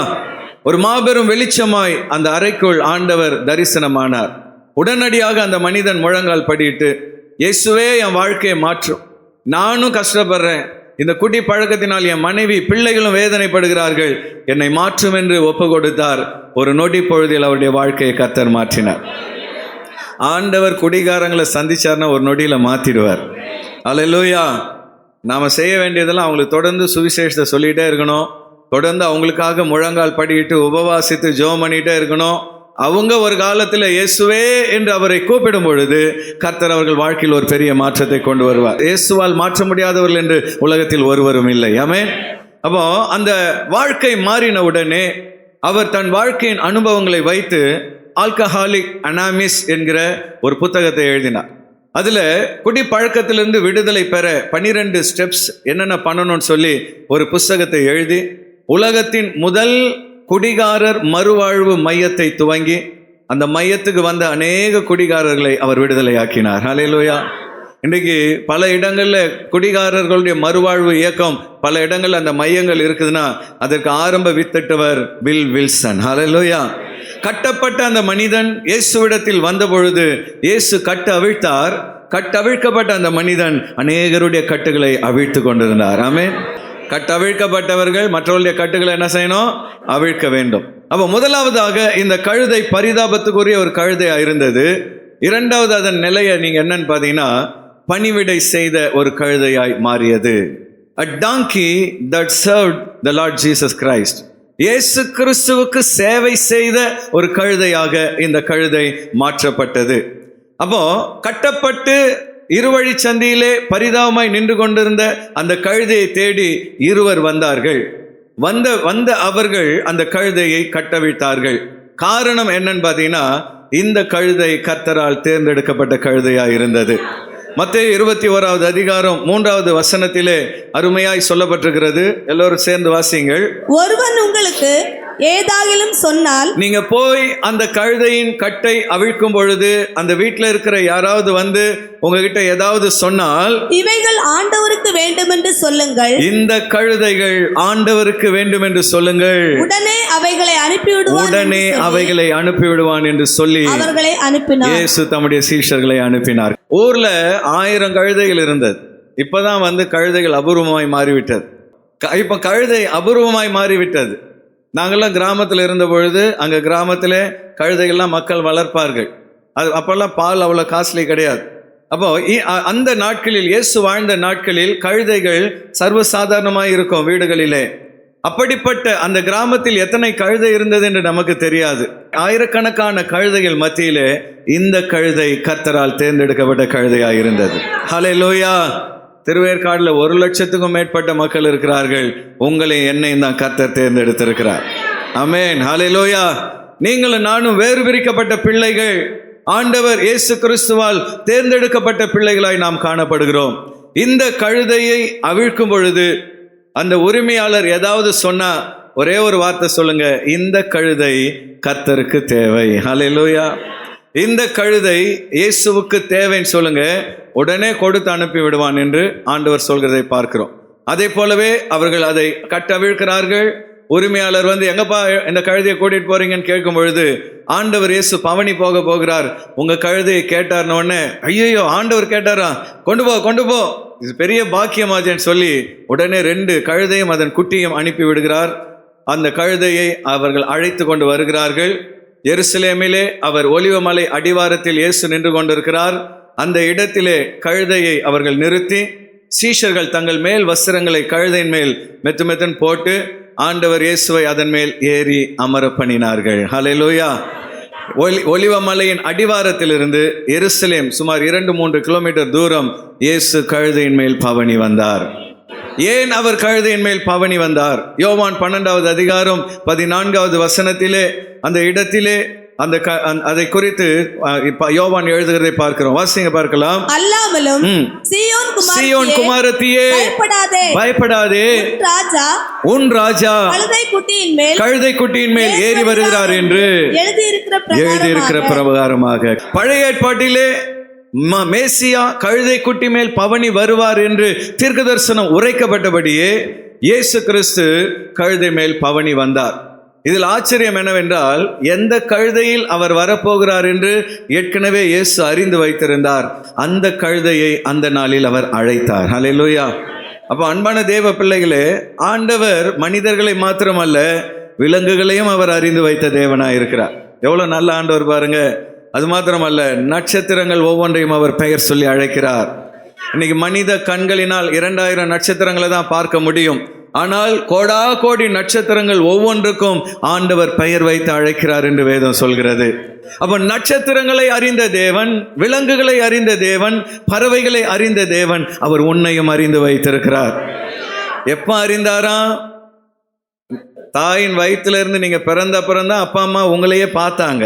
ஒரு மாபெரும் வெளிச்சமாய் அந்த அறைக்குள் ஆண்டவர் தரிசனமானார். உடனடியாக அந்த மனிதன் முழங்கால் படியிட்டு, இயேசுவே என் வாழ்க்கையை மாற்றும், நானும் கஷ்டப்படுறேன், இந்த குடி பழக்கத்தினால் என் மனைவி பிள்ளைகளும் வேதனைப்படுகிறார்கள், என்னை மாற்றும் என்று ஒப்பு கொடுத்தார். ஒரு நொடி பொழுதில் அவருடைய வாழ்க்கையை கர்த்தர் மாற்றினார். ஆண்டவர் குடிகாரங்களை சந்திச்சார்னா ஒரு நொடியில மாத்திடுவார். அல்லேலூயா. நாம செய்ய வேண்டியதெல்லாம் அவங்களுக்கு தொடர்ந்து சுவிசேஷத்தை சொல்லிட்டே இருக்கணும். தொடர்ந்து அவங்களுக்காக முழங்கால் படியிட்டு உபவாசித்து ஜெபம் பண்ணிட்டே இருக்கணும். அவங்க ஒரு காலத்தில் இயேசுவே என்று அவரை கூப்பிடும் பொழுது கர்த்தர் அவர்கள் வாழ்க்கையில் ஒரு பெரிய மாற்றத்தை கொண்டு வருவார். இயேசுவால் மாற்ற முடியாதவர்கள் என்று உலகத்தில் ஒருவரும் இல்லை. ஆமென். அப்போ அந்த வாழ்க்கை மாறின உடனே அவர் தன் வாழ்க்கையின் அனுபவங்களை வைத்து ஆல்கஹாலிக் அனாமிஸ் என்கிற ஒரு புத்தகத்தை எழுதினார். அதில் குடி பழக்கத்திலிருந்து விடுதலை பெற 12 ஸ்டெப்ஸ் என்னென்ன பண்ணணும்னு சொல்லி ஒரு புஸ்தகத்தை எழுதி உலகத்தின் முதல் குடிகாரர் மறுவாழ்வு மையத்தை துவங்கி அந்த மையத்துக்கு வந்த அநேக குடிகாரர்களை அவர் விடுதலை ஆக்கினார். ஹல்லேலூயா. இன்றைக்கு பல இடங்களில் குடிகாரர்களுடைய மறுவாழ்வு இயக்கம், பல இடங்களில் அந்த மையங்கள் இருக்குதுன்னா அதற்கு ஆரம்ப வித்திட்டவர் பில் வில்சன். ஹல்லேலூயா. கட்டப்பட்ட அந்த மனிதன் இயேசுவிடத்தில் வந்த பொழுது இயேசு கட்டு அவிழ்த்தார். கட்டவிழ்க்கப்பட்ட அந்த மனிதன் அநேகருடைய கட்டுகளை அவிழ்த்து கொண்டிருந்தார். ஆமென். கட்டவிழ்க்கப்பட்டவர்கள் மற்றவர்களுடைய கட்டுகளை என்ன செய்யணும்? அவிழ்க்க வேண்டும். அப்போ முதலாவதாக இந்த கழுதை பரிதாபத்துக்குரிய ஒரு கழுதையா இருந்தது. இரண்டாவது அதன் நிலையை நீங்க என்னன்னு பார்த்தீங்கன்னா, பணிவிடை செய்த ஒரு கழுதையாய் மாறியது. A donkey that served the Lord Jesus Christ. இயேசு கிறிஸ்துவுக்கு சேவை செய்த ஒரு கழுதையாக இந்த கழுதை மாற்றப்பட்டது. அப்போ கட்டப்பட்டு இருவழி சந்தியிலே பரிதாபமாய் நின்று கொண்டிருந்த அந்த கழுதையை தேடி இருவர் வந்தார்கள். வந்த அவர்கள் அந்த கழுதையை கட்டவிழ்த்தார்கள். காரணம் என்னன்னு பார்த்தீங்கன்னா, இந்த கழுதை கர்த்தரால் தேர்ந்தெடுக்கப்பட்ட கழுதையா இருந்தது. மத்தேயு 21வது அதிகாரம் 3வது வசனத்திலே அருமையாய் சொல்லப்பட்டிருக்கிறது. எல்லோரும் சேர்ந்து வாசிங்கள். ஒருவன் உங்களுக்கு ஏதாகிலும் சொன்னால், நீங்க போய் அந்த கழுதையின் கட்டை அவிழ்க்கும் பொழுது அந்த வீட்டில் இருக்கிற யாராவது வந்து உங்ககிட்ட ஏதாவது சொன்னால், இவைகள் ஆண்டவருக்கு வேண்டும் என்று சொல்லுங்கள், இந்த கழுதைகள் ஆண்டவருக்கு வேண்டும் என்று சொல்லுங்கள், உடனே அவைகளை அனுப்பிவிடுவான் என்று சொல்லி அவர்களை அனுப்பினார். இயேசு தம்முடைய சீஷர்களை அனுப்பினார். ஊர்ல 1000 கழுதைகள் இருந்தது. இப்பதான் வந்து கழுதைகள் அபூர்வமாய் மாறிவிட்டது. இப்ப கழுதை அபூர்வமாய் மாறிவிட்டது. நாங்கள்லாம் கிராமத்தில் இருந்த பொழுது அங்கே கிராமத்தில் கழுதைகள்லாம் மக்கள் வளர்ப்பார்கள். அது அப்போல்லாம் பால் அவ்வளோ காஸ்ட்லி கிடையாது. அப்போ அந்த நாட்களில், இயேசு வாழ்ந்த நாட்களில் கழுதைகள் சர்வசாதாரணமாக இருக்கும் வீடுகளிலே. அப்படிப்பட்ட அந்த கிராமத்தில் எத்தனை கழுதை இருந்தது என்று நமக்கு தெரியாது. ஆயிரக்கணக்கான கழுதைகள் மத்தியிலே இந்த கழுதை கர்த்தரால் தேர்ந்தெடுக்கப்பட்ட கழுதையாக இருந்தது. ஹல்லேலூயா. திருவேற்காடுல 1,00,000க்கும் மேற்பட்ட மக்கள் இருக்கிறார்கள். உங்களை என்னையும் தான் கர்த்தர் தேர்ந்தெடுத்திருக்கிறார். ஆமென். ஹல்லேலூயா. நீங்களும் நானும் வேறு பிரிக்கப்பட்ட பிள்ளைகள். ஆண்டவர் இயேசு கிறிஸ்துவால் தேர்ந்தெடுக்கப்பட்ட பிள்ளைகளாய் நாம் காணப்படுகிறோம். இந்த கழுதையை அவிழ்க்கும் பொழுது அந்த உரிமையாளர் ஏதாவது சொன்னா ஒரே ஒரு வார்த்தை சொல்லுங்க, இந்த கழுதை கர்த்தருக்கு தேவை. ஹல்லேலூயா. இந்த கழுதை இயேசுவுக்கு தேவைன்னு சொல்லுங்க, உடனே கொடுத்து அனுப்பி விடுவான் என்று ஆண்டவர் சொல்கிறதை பார்க்கிறோம். அதே போலவே அவர்கள் அதை கட்டவிழ்க்கிறார்கள். உரிமையாளர் வந்து, எங்கப்பா இந்த கழுதையை கூட்டிட்டு போறீங்கன்னு கேட்கும் பொழுது, ஆண்டவர் இயேசு பவனி போகிறார். உங்க கழுதையை கேட்டார்ன உடனே, ஐயோ ஆண்டவர் கேட்டாரா, கொண்டு போ இது பெரிய பாக்கியமாச்சேன்னு சொல்லி உடனே 2 கழுதையும் அதன் குட்டியும் அனுப்பி விடுகிறார். அந்த கழுதையை அவர்கள் அழைத்து கொண்டு வருகிறார்கள். எருசலேமிலே அவர் ஒலிவமலை அடிவாரத்தில் இயேசு நின்று கொண்டிருக்கிறார். அந்த இடத்திலே கழுதையை அவர்கள் நிறுத்தி, சீஷர்கள் தங்கள் மேல் வஸ்திரங்களை கழுதையின் மேல் மெத்துமெத்தன் போட்டு ஆண்டவர் இயேசுவை அதன் மேல் ஏறி அமர பண்ணினார்கள். ஹல்லேலூயா. ஒலிவ மலையின் அடிவாரத்திலிருந்து எருசலேம் சுமார் 2-3 கிலோமீட்டர் தூரம் இயேசு கழுதையின் மேல் பவனி வந்தார். ஏன் அவர் கழுதையின் மேல் பவனி வந்தார்? யோவான் 12வது அதிகாரம் 14வது வசனத்திலே அந்த இடத்திலே அதை குறித்து யோவான் எழுதுகிறதை பார்க்கிறோம். வாசிங்க பார்க்கலாம். அல்லாமலும் சீயோன் குமாரத்தியே பயப்படாதே, உன் ராஜா கழுதை குட்டியின் மேல் ஏறி வருகிறார் என்று எழுதியிருக்கிற பிரகாரமாக பழைய ஏற்பாட்டிலே மேசியா கழுதை குட்டி மேல் பவனி வருவார் என்று தீர்க்க தரிசனம் உரைக்கப்பட்டபடியே இயேசு கிறிஸ்து கழுதை மேல் பவனி வந்தார். இதில் ஆச்சரியம் என்னவென்றால், எந்த கழுதையில் அவர் வரப்போகிறார் என்று ஏற்கனவே இயேசு அறிந்து வைத்திருந்தார். அந்த கழுதையை அந்த நாளில் அவர் அழைத்தார். ஹல்லேலூயா. அப்போ அன்பான தேவ பிள்ளைகளே, ஆண்டவர் மனிதர்களை மாத்திரமல்ல விலங்குகளையும் அவர் அறிந்து வைத்த தேவனாய் இருக்கிறார். எவ்வளோ நல்ல ஆண்டவர் பாருங்க. அது மாத்திரமல்ல, நட்சத்திரங்கள் ஒவ்வொன்றையும் அவர் பெயர் சொல்லி அழைக்கிறார். இன்னைக்கு மனித கண்களினால் 2000 நட்சத்திரங்களை தான் பார்க்க முடியும். ஆனால் கோடா கோடி நட்சத்திரங்கள் ஒவ்வொன்றுக்கும் ஆண்டவர் பெயர் வைத்து அழைக்கிறார் என்று வேதம் சொல்கிறது. அப்ப நட்சத்திரங்களை அறிந்த தேவன், விலங்குகளை அறிந்த தேவன், பறவைகளை அறிந்த தேவன் அவர் உன்னையும் அறிந்து வைத்திருக்கிறார். எப்ப அறிந்தாரா? தாயின் வயிற்றுல இருந்து நீங்க பிறந்தப்புறம்தான் அப்பா அம்மா உங்களையே பார்த்தாங்க.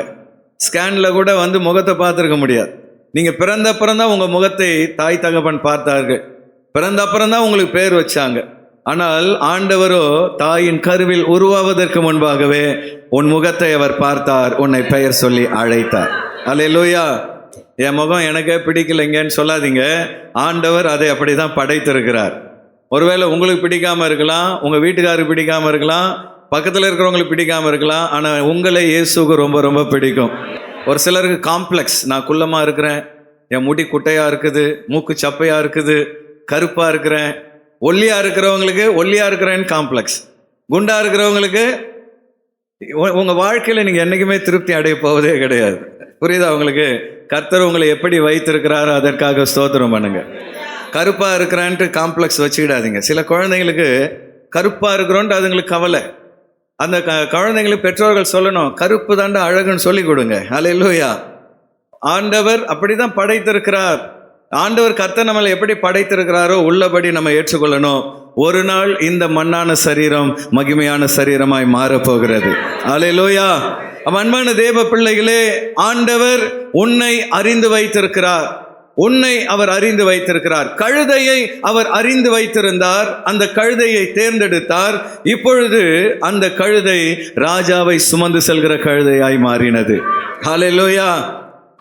ஸ்கேன்ல கூட வந்து முகத்தை பார்த்துருக்க முடியாது. நீங்க பிறந்தப்புறம் தான் உங்க முகத்தை தாய் தகப்பன் பார்த்தார்கள். பிறந்த அப்புறம் தான் உங்களுக்கு பேர் வச்சாங்க. ஆனால் ஆண்டவரோ தாயின் கருவில் உருவாவதற்கு முன்பாகவே உன் முகத்தை அவர் பார்த்தார், உன்னை பெயர் சொல்லி அழைத்தார். அல்லேலூயா. என் முகம் எனக்கே பிடிக்கலைங்கன்னு சொல்லாதீங்க. ஆண்டவர் அதை அப்படிதான் படைத்திருக்கிறார். ஒருவேளை உங்களுக்கு பிடிக்காம இருக்கலாம், உங்க வீட்டுக்காரருக்கு பிடிக்காம இருக்கலாம், பக்கத்தில் இருக்கிறவங்களுக்கு பிடிக்காம இருக்கலாம். ஆனால் உங்களை இயேசுக்கு ரொம்ப ரொம்ப பிடிக்கும். ஒரு சிலருக்கு காம்ப்ளெக்ஸ், நான் குள்ளமாக இருக்கிறேன், என் முடி குட்டையாக இருக்குது, மூக்கு சப்பையாக இருக்குது, கருப்பாக இருக்கிறேன். ஒல்லியாக இருக்கிறவங்களுக்கு ஒல்லியாக இருக்கிறேன்னு காம்ப்ளெக்ஸ். குண்டாக இருக்கிறவங்களுக்கு உங்கள் வாழ்க்கையில் நீங்கள் என்றைக்குமே திருப்தி அடைய போவதே கிடையாது. புரியுதா உங்களுக்கு? கர்த்தர் உங்களை எப்படி வைத்திருக்கிறாரோ அதற்காக ஸ்தோத்திரம் பண்ணுங்க. கருப்பாக இருக்கிறான்ட்டு காம்ப்ளெக்ஸ் வச்சுக்கிடாதீங்க. சில குழந்தைங்களுக்கு கருப்பாக இருக்கிறோன்ட்டு அதுங்களுக்கு கவலை. அந்த குழந்தைங்களுக்கு பெற்றோர்கள் சொல்லணும், கருப்பு தாண்டா அழகுன்னு சொல்லி கொடுங்க. அல்லேலூயா. ஆண்டவர் அப்படிதான் படைத்திருக்கிறார். ஆண்டவர் கர்த்தர் நம்மளை எப்படி படைத்திருக்கிறாரோ உள்ளபடி நம்ம ஏற்றுக்கொள்ளணும். ஒரு நாள் இந்த மண்ணான சரீரம் மகிமையான சரீரமாய் மாறப்போகிறது. அல்லேலூயா. அன்பான தேவ பிள்ளைகளே, ஆண்டவர் உன்னை அறிந்து வைத்திருக்கிறார். உன்னை அவர் அறிந்து வைத்திருக்கிறார். கழுதையை அவர் அறிந்து வைத்திருந்தார். அந்த கழுதையை தேர்ந்தெடுத்தார். இப்பொழுது அந்த கழுதை ராஜாவை சுமந்து செல்கிற கழுதையாய் மாறினது. ஹல்லேலூயா.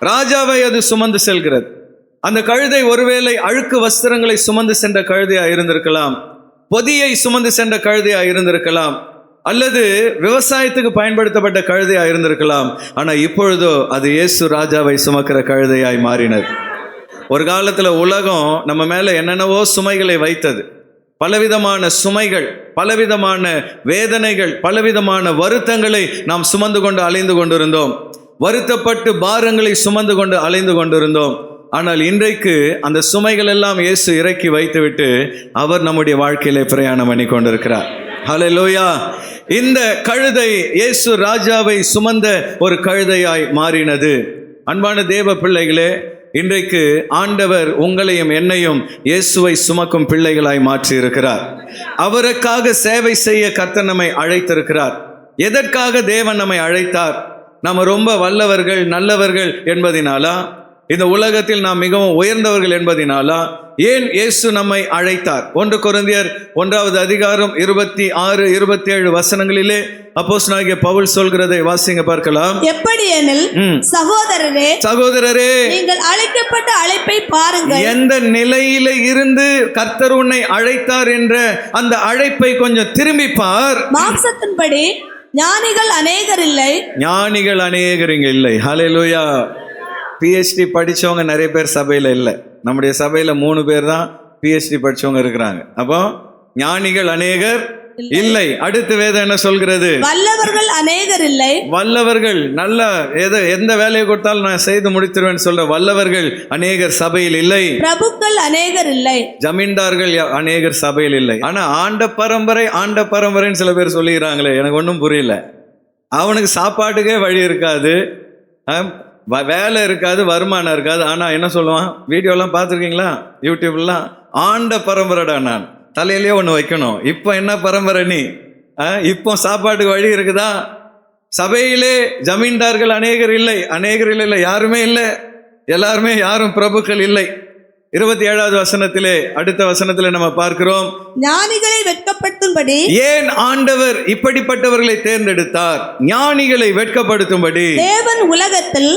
ராஜாவை அது சுமந்து செல்கிறது. அந்த கழுதை ஒருவேளை அழுக்கு வஸ்திரங்களை சுமந்து சென்ற கழுதையாக இருந்திருக்கலாம், பொதியை சுமந்து சென்ற கழுதையாக இருந்திருக்கலாம், அல்லது விவசாயத்துக்கு பயன்படுத்தப்பட்ட கழுதையாக இருந்திருக்கலாம். ஆனால் இப்பொழுதோ அது இயேசு ராஜாவை சுமக்கிற கழுதையாய் மாறினது. ஒரு காலத்தில் உலகம் நம்ம மேலே என்னென்னவோ சுமைகளை வைத்தது. பலவிதமான சுமைகள், பலவிதமான வேதனைகள், பலவிதமான வருத்தங்களை நாம் சுமந்து கொண்டு அலைந்து கொண்டிருந்தோம். வருத்தப்பட்டு பாரங்களை சுமந்து கொண்டு அலைந்து கொண்டிருந்தோம். ஆனால் இன்றைக்கு அந்த சுமைகள் எல்லாம் இயேசு இறக்கி வைத்துவிட்டு அவர் நம்முடைய வாழ்க்கையிலே பிரயாணம் பண்ணி கொண்டிருக்கிறார். ஹல்லேலூயா. இந்த கழுதை இயேசு ராஜாவை சுமந்த ஒரு கழுதையாய் மாறினது. அன்பான தேவ பிள்ளைகளே, இன்றைக்கு ஆண்டவர் உங்களையும் என்னையும் இயேசுவை சுமக்கும் பிள்ளைகளாய் மாற்றி இருக்கிறார். அவருக்காக சேவை செய்ய கர்த்தர் நம்மை அழைத்திருக்கிறார். எதற்காக தேவன் நம்மை அழைத்தார்? நாம் ரொம்ப வல்லவர்கள், நல்லவர்கள் என்பதினாலா? இந்த உலகத்தில் நாம் மிகவும் உயர்ந்தவர்கள் என்பதினாலா? ஏன் இயேசு நம்மை அழைத்தார்? 1 கொரிந்தியர் 1வது அதிகாரம் 26, 27 வசனங்களிலே அப்போஸ்தலனாகிய பவுல் சொல்கிறதை வாசிங்க பார்க்கலாம். எப்படியெனில் சகோதரரே நீங்கள் அழைக்கப்பட்ட அழைப்பை பாருங்கள். எந்த நிலையில இருந்து கர்த்தர் உன்னை அழைத்தார் என்ற அந்த அழைப்பை கொஞ்சம் திரும்பி பார். மாம்சத்தின்படி ஞானிகள் அநேகர் இல்லை. ஞானிகள் அநேகர் இங்க இல்லை. ஹல்லேலூயா. PhD படித்தவங்க நிறைய பேர் சபையில் இல்லை. நம்முடைய சபையில் 3 பேர் தான் PhD படித்தவங்க இருக்கிறாங்க. அப்போ ஞானிகள் அநேகர் இல்லை. அடுத்த வேதம் என்ன சொல்கிறது? வல்லவர்கள் அநேகர் இல்லை. வல்லவர்கள், நல்ல எந்த வேலையை கொடுத்தாலும் நான் செய்து முடித்திருவேன் சொல்ற வல்லவர்கள் அநேகர் சபையில் இல்லை. பிரபுக்கள் அநேகர் இல்லை. ஜமீன்தார்கள் அநேகர் சபையில் இல்லை. ஆனா ஆண்ட பரம்பரைன்னு சில பேர் சொல்லிக்கிறாங்களே, எனக்கு ஒன்றும் புரியல. அவனுக்கு சாப்பாட்டுக்கே வழி இருக்காது, வேலை இருக்காது, வருமானம் இருக்காது. ஆனால் என்ன சொல்லுவான், வீடியோலாம் பார்த்துருக்கீங்களா யூடியூப்லாம், ஆண்ட பரம்பரைடா நான், தலையிலேயே ஒன்று வைக்கணும். இப்போ என்ன பரம்பரை நீ? இப்போ சாப்பாட்டுக்கு வழி இருக்குதா? சபையிலே ஜமீன்தார்கள் அநேகர் இல்லை, யாருமே இல்லை, எல்லாருமே யாரும் பிரபுக்கள் இல்லை. 27வது வசனத்திலே, அடுத்த வசனத்திலே நம்ம பார்க்கிறோம், ஞானிகளை வெட்கப்படுத்தும்படி ஏன் ஆண்டவர் இப்படிப்பட்டவர்களை தேர்ந்தெடுத்தார்? ஞானிகளை வெட்கப்படுத்தும்படி தேவன் உலகத்தில்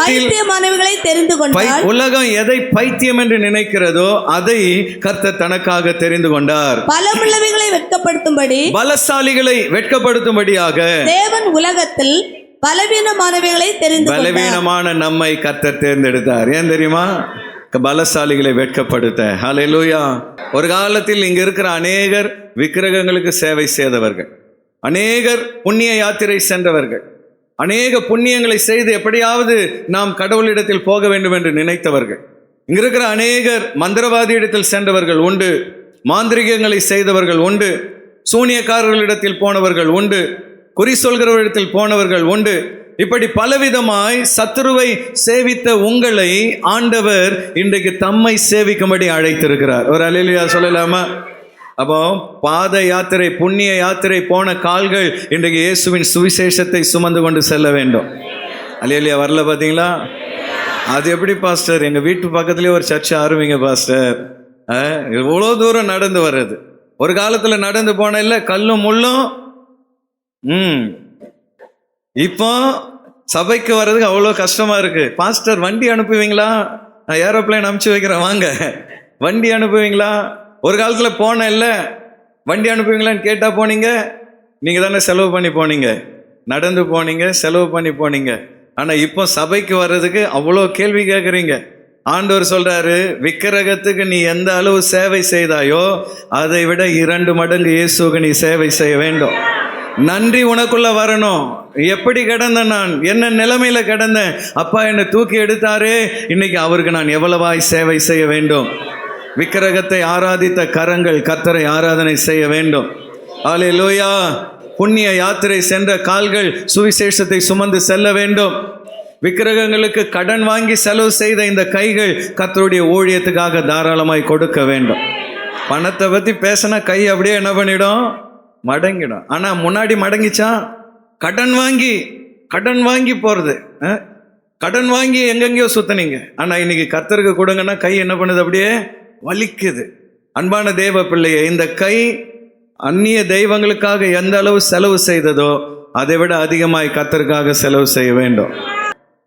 பைத்தியமானவர்களை தெரிந்து கொண்டார். உலகம் எதை பைத்தியம் என்று நினைக்கிறதோ அதை கர்த்தர் தனக்காக தெரிந்து கொண்டார். பலமுள்ளவைகளை வெட்கப்படுத்தும்படி, பலசாலிகளை வெட்கப்படுத்தும்படியாக தேவன் உலகத்தில் பலவீனமானவைகளை தெரிந்து கொண்டார். பலவீனமான நம்மை கர்த்தர் தேர்ந்தெடுத்தார். ஏன் தெரியுமா? பலசாலிகளை வெட்கப்படுத்த. ஹல்லேலூயா. ஒரு காலத்தில் இங்க இருக்கிற அநேகர் விக்கிரகங்களுக்கு சேவை செய்தவர்கள், அநேகர் புண்ணிய யாத்திரை சென்றவர்கள், அநேக புண்ணியங்களை செய்து எப்படியாவது நாம் கடவுளிடத்தில் போக வேண்டும் என்று நினைத்தவர்கள். இங்க இருக்கிற அநேகர் மந்திரவாதி இடத்தில் சென்றவர்கள் உண்டு, மாந்திரிகங்களை செய்தவர்கள் உண்டு, சூனியக்காரர்களிடத்தில் போனவர்கள் உண்டு, குறி சொல்கிறவரிடத்தில் போனவர்கள் உண்டு. இப்படி பலவிதமாய் சத்துருவை சேவித்த உங்களை ஆண்டவர் இன்றைக்கு தம்மை சேவிக்கும்படி அழைத்திருக்கிறார். ஒரு அல்லேலூயா சொல்லலாமா? அப்போ பாத யாத்திரை, புண்ணிய யாத்திரை போன கால்கள் இன்றைக்கு இயேசுவின் சுவிசேஷத்தை சுமந்து கொண்டு செல்ல வேண்டும். அல்லேலூயா. வரல பார்த்தீங்களா? அது எப்படி பாஸ்டர்? எங்கள் வீட்டு பக்கத்துலேயே ஒரு சர்ச்சை ஆரம்பிங்க பாஸ்டர். இவ்வளோ தூரம் நடந்து வர்றது. ஒரு காலத்தில் நடந்து போன இல்லை, கல்லும் முள்ளும். இப்போ சபைக்கு வர்றதுக்கு அவ்வளோ கஷ்டமாக இருக்குது. பாஸ்டர் வண்டி அனுப்புவீங்களா? நான் ஏரோப்ளைன் அனுப்பிச்சி வைக்கிறேன், வாங்க. வண்டி அனுப்புவீங்களா? ஒரு காலத்தில் போனேன் இல்லை, வண்டி அனுப்புவீங்களான்னு கேட்டால் போனீங்க. நீங்கள் தானே செலவு பண்ணி போனீங்க, நடந்து போனீங்க, செலவு பண்ணி போனீங்க. ஆனால் இப்போ சபைக்கு வர்றதுக்கு அவ்வளோ கேள்வி கேட்குறீங்க. ஆண்டவர் சொல்கிறாரு, விக்கிரகத்துக்கு நீ எந்த அளவு சேவை செய்தாயோ அதை விட 2 மடங்கு இயேசுக்கு நீ சேவை செய்ய வேண்டும். நன்றி உனக்குள்ள வரணும். எப்படி கிடந்தேன் நான், என்ன நிலைமையில கிடந்தேன், அப்பா என்னை தூக்கி எடுத்தாரே, இன்னைக்கு அவருக்கு நான் எவ்வளவாய் சேவை செய்ய வேண்டும். விக்கிரகத்தை ஆராதித்த கரங்கள் கர்த்தரை ஆராதனை செய்ய வேண்டும். அல்லேலூயா. புண்ணிய யாத்திரை சென்ற கால்கள் சுவிசேஷத்தை சுமந்து செல்ல வேண்டும். விக்கிரகங்களுக்கு கடன் வாங்கி செலவு செய்த இந்த கைகள் கர்த்தருடைய ஊழியத்துக்காக தாராளமாய் கொடுக்க வேண்டும். பணத்தை பற்றி பேசினா கை அப்படியே என்ன பண்ணிடும்? மடங்கிடும். ஆனால் முன்னாடி மடங்கிச்சா? கடன் வாங்கி போகிறது, கடன் வாங்கி எங்கெங்கேயோ சுத்தனீங்க. ஆனால் இன்னைக்கு கர்த்தருக்கு கொடுங்கன்னா கை என்ன பண்ணுது? அப்படியே வலிக்குது. அன்பான தேவ பிள்ளையை, இந்த கை அந்நிய தெய்வங்களுக்காக எந்த அளவு செலவு செய்ததோ அதை விட அதிகமாய் கர்த்தருக்காக செலவு செய்ய வேண்டும்.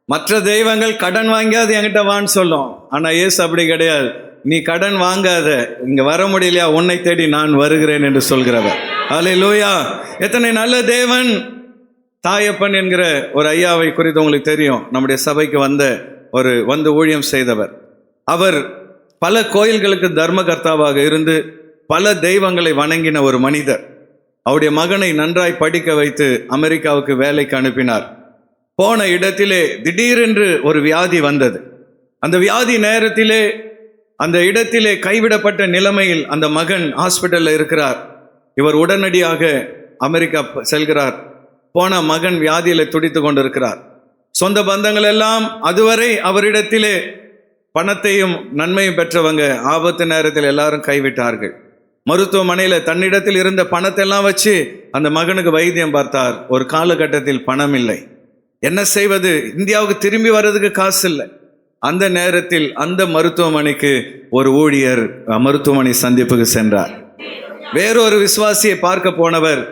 மற்ற தெய்வங்கள் கடன் வாங்கியாவது என்கிட்ட வான்னு சொல்லும். ஆனால் இயேசு அப்படி கிடையாது. நீ கடன் வாங்காத, இங்கே வர முடியலையா, உன்னை தேடி நான் வருகிறேன் என்று சொல்கிறவர். அல்லேலூயா. எத்தனை நல்ல தேவன். தாயப்பன் என்கிற ஒரு ஐயாவை குறித்து உங்களுக்கு தெரியும். நம்முடைய சபைக்கு வந்து ஊழியம் செய்தவர். அவர் பல கோயில்களுக்கு தர்மகர்த்தாவாக இருந்து பல தெய்வங்களை வணங்கின ஒரு மனிதர். அவருடைய மகனை நன்றாய் படிக்க வைத்து அமெரிக்காவுக்கு வேலைக்கு அனுப்பினார். போன இடத்திலே திடீரென்று ஒரு வியாதி வந்தது. அந்த வியாதி நேரத்திலே அந்த இடத்திலே கைவிடப்பட்ட நிலைமையில் அந்த மகன் ஹாஸ்பிட்டலில் இருக்கிறார். இவர் உடனடியாக அமெரிக்கா செல்கிறார். போன மகன் வியாதியில் துடித்து கொண்டிருக்கிறார். சொந்த பந்தங்கள் எல்லாம் அதுவரை அவரிடத்திலே பணத்தையும் நன்மையும் பெற்றவங்க ஆபத்து நேரத்தில் எல்லாரும் கைவிட்டார்கள். மருத்துவமனையில் தன்னிடத்தில் இருந்த பணத்தை எல்லாம் வச்சு அந்த மகனுக்கு வைத்தியம் பார்த்தார். ஒரு காலகட்டத்தில் பணம் இல்லை, என்ன செய்வது? இந்தியாவுக்கு திரும்பி வர்றதுக்கு காசு இல்லை. அந்த நேரத்தில் அந்த மருத்துவமனைக்கு ஒரு ஊழியர் மருத்துவமனை சந்திப்புக்கு சென்றார். வேறொரு விசுவாசியை பார்க்க போனவர்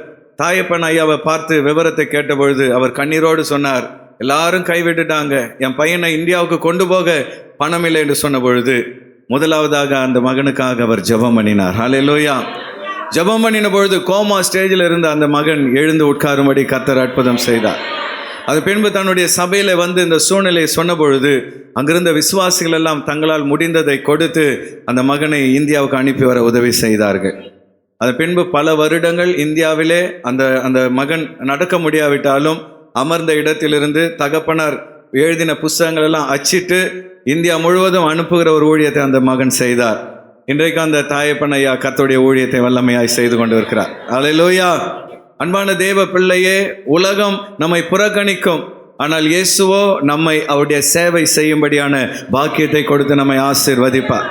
தாயப்பன் ஐயாவை பார்த்து விவரத்தை கேட்டபொழுது அவர் கண்ணீரோடு சொன்னார், எல்லாரும் கைவிட்டுட்டாங்க, என் பையனை இந்தியாவுக்கு கொண்டு போக பணம் இல்லை என்று சொன்ன பொழுது முதலாவதாக அந்த மகனுக்காக அவர் ஜெபம் பண்ணினார். ஹல்லேலூயா. ஜெபம் பண்ணின பொழுது கோமா ஸ்டேஜில் இருந்த அந்த மகன் எழுந்து உட்காரும்படி கர்த்தர் அற்புதம் செய்தார். அது பின்பு தன்னுடைய சபையில் வந்து இந்த சூழ்நிலையை சொன்ன பொழுது அங்கிருந்த விசுவாசிகள் எல்லாம் தங்களால் முடிந்ததை கொடுத்து அந்த மகனை இந்தியாவுக்கு அனுப்பி வர உதவி செய்தார்கள். அது பின்பு பல வருடங்கள் இந்தியாவிலே அந்த மகன் நடக்க முடியாவிட்டாலும் அமர்ந்த இடத்திலிருந்து தகப்பனார் எழுதின புஸ்தகங்கள் எல்லாம் அச்சிட்டு இந்தியா முழுவதும் அனுப்புகிற ஒரு ஊழியத்தை அந்த மகன் செய்தார். இன்றைக்கு அந்த தாயப்பன் ஐயா கர்த்தருடைய ஊழியத்தை வல்லமையாய் செய்து கொண்டு இருக்கிறார். அல்லேலூயா. அன்பான தேவ பிள்ளையே, உலகம் நம்மை புறக்கணிக்கும், ஆனால் இயேசுவோ நம்மை அவருடைய சேவை செய்யும்படியான பாக்கியத்தை கொடுத்து நம்மை ஆசீர்வதிப்பார்.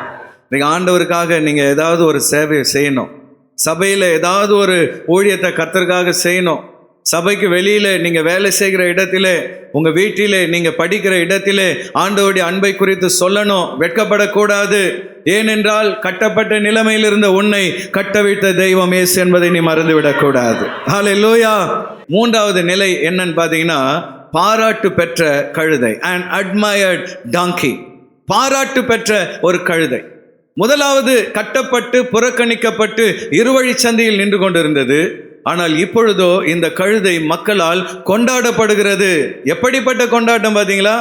நீங்கள் ஆண்டவருக்காக நீங்கள் ஏதாவது ஒரு சேவையை செய்யணும், சபையில் ஏதாவது ஒரு ஊழியத்தை கர்த்தருக்காக செய்யணும், சபைக்கு வெளியில் நீங்கள் வேலை செய்கிற இடத்திலே, உங்கள் வீட்டிலே, நீங்கள் படிக்கிற இடத்திலே ஆண்டவருடைய அன்பை குறித்து சொல்லணும். வெட்கப்படக்கூடாது. ஏனென்றால் கட்டப்பட்ட நிலைமையில் இருந்த உன்னை கட்டவிட்ட தெய்வம் இயேசு என்பதை நீ மறந்துவிடக்கூடாது. ஹல்லேலூயா. மூன்றாவது நிலை என்னன்னு பார்த்தீங்கன்னா, பாராட்டு பெற்ற கழுதை, an admired donkey. பாராட்டு பெற்ற ஒரு கழுதை. முதலாவது கட்டப்பட்டு புறக்கணிக்கப்பட்டு இருவழி சந்தையில் நின்று கொண்டிருந்தது. ஆனால் இப்பொழுதோ இந்த கழுதை மக்களால் கொண்டாடப்படுகிறது. எப்படிப்பட்ட கொண்டாட்டம் பார்த்தீங்களா?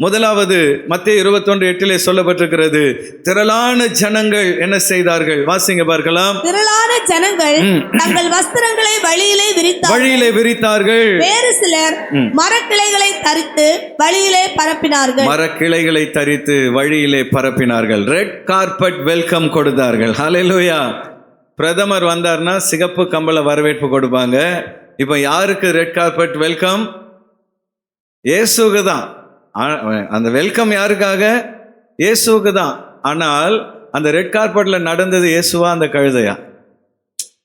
முதலாவது மத்தேயு 21:8 சொல்லப்பட்டிருக்கிறது, திரளான ஜனங்கள் என்ன செய்தார்கள்? வாசிங்க பார்க்கலாம். திரளான ஜனங்கள் தங்கள் வஸ்திரங்களை வழியிலே விரித்தார்கள். வேறு சிலர் மரக்கிளைகளை தரித்து வழியிலே பரப்பினார்கள். மரக்கிளைகளை தரித்து வழியிலே பரப்பினார்கள். ரெட் கார்பெட் வெல்கம் கொடுத்தார்கள். ஹல்லேலூயா. பிரதமர் வந்தார்னா சிகப்பு கம்பள வரவேற்பு கொடுப்பாங்க. இப்போ யாருக்கு ரெட் கார்பெட் வெல்கம்? இயேசுக்கு தான். அந்த வெல்கம் யாருக்காக? இயேசுக்கு தான். ஆனால் அந்த ரெட் கார்பெட்ல நடந்தது இயேசுவா அந்த கழுதையா?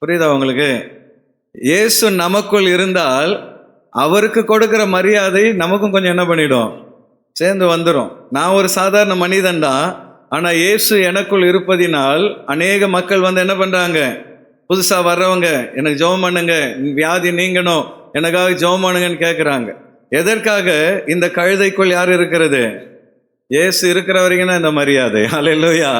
புரியுதா உங்களுக்கு? இயேசு நமக்குள் இருந்தால் அவருக்கு கொடுக்கிற மரியாதை நமக்கும் கொஞ்சம் என்ன பண்ணிடும்? சேர்ந்து வந்துடும். நான் ஒரு சாதாரண மனிதன் தான், ஆனால் இயேசு எனக்குள் இருப்பதினால் அநேக மக்கள் வந்து என்ன பண்ணுறாங்க? புதுசாக வர்றவங்க எனக்கு ஜெபம் பண்ணுங்க, வியாதி நீங்கணும், எனக்காக ஜெபம் பண்ணுங்கன்னு கேட்குறாங்க. எதற்காக? இந்த கழுதைக்குள் யார் இருக்கிறது? இயேசு இருக்கிற வரைக்கும் தான் இந்த மரியாதை. ஹல்லேலூயா.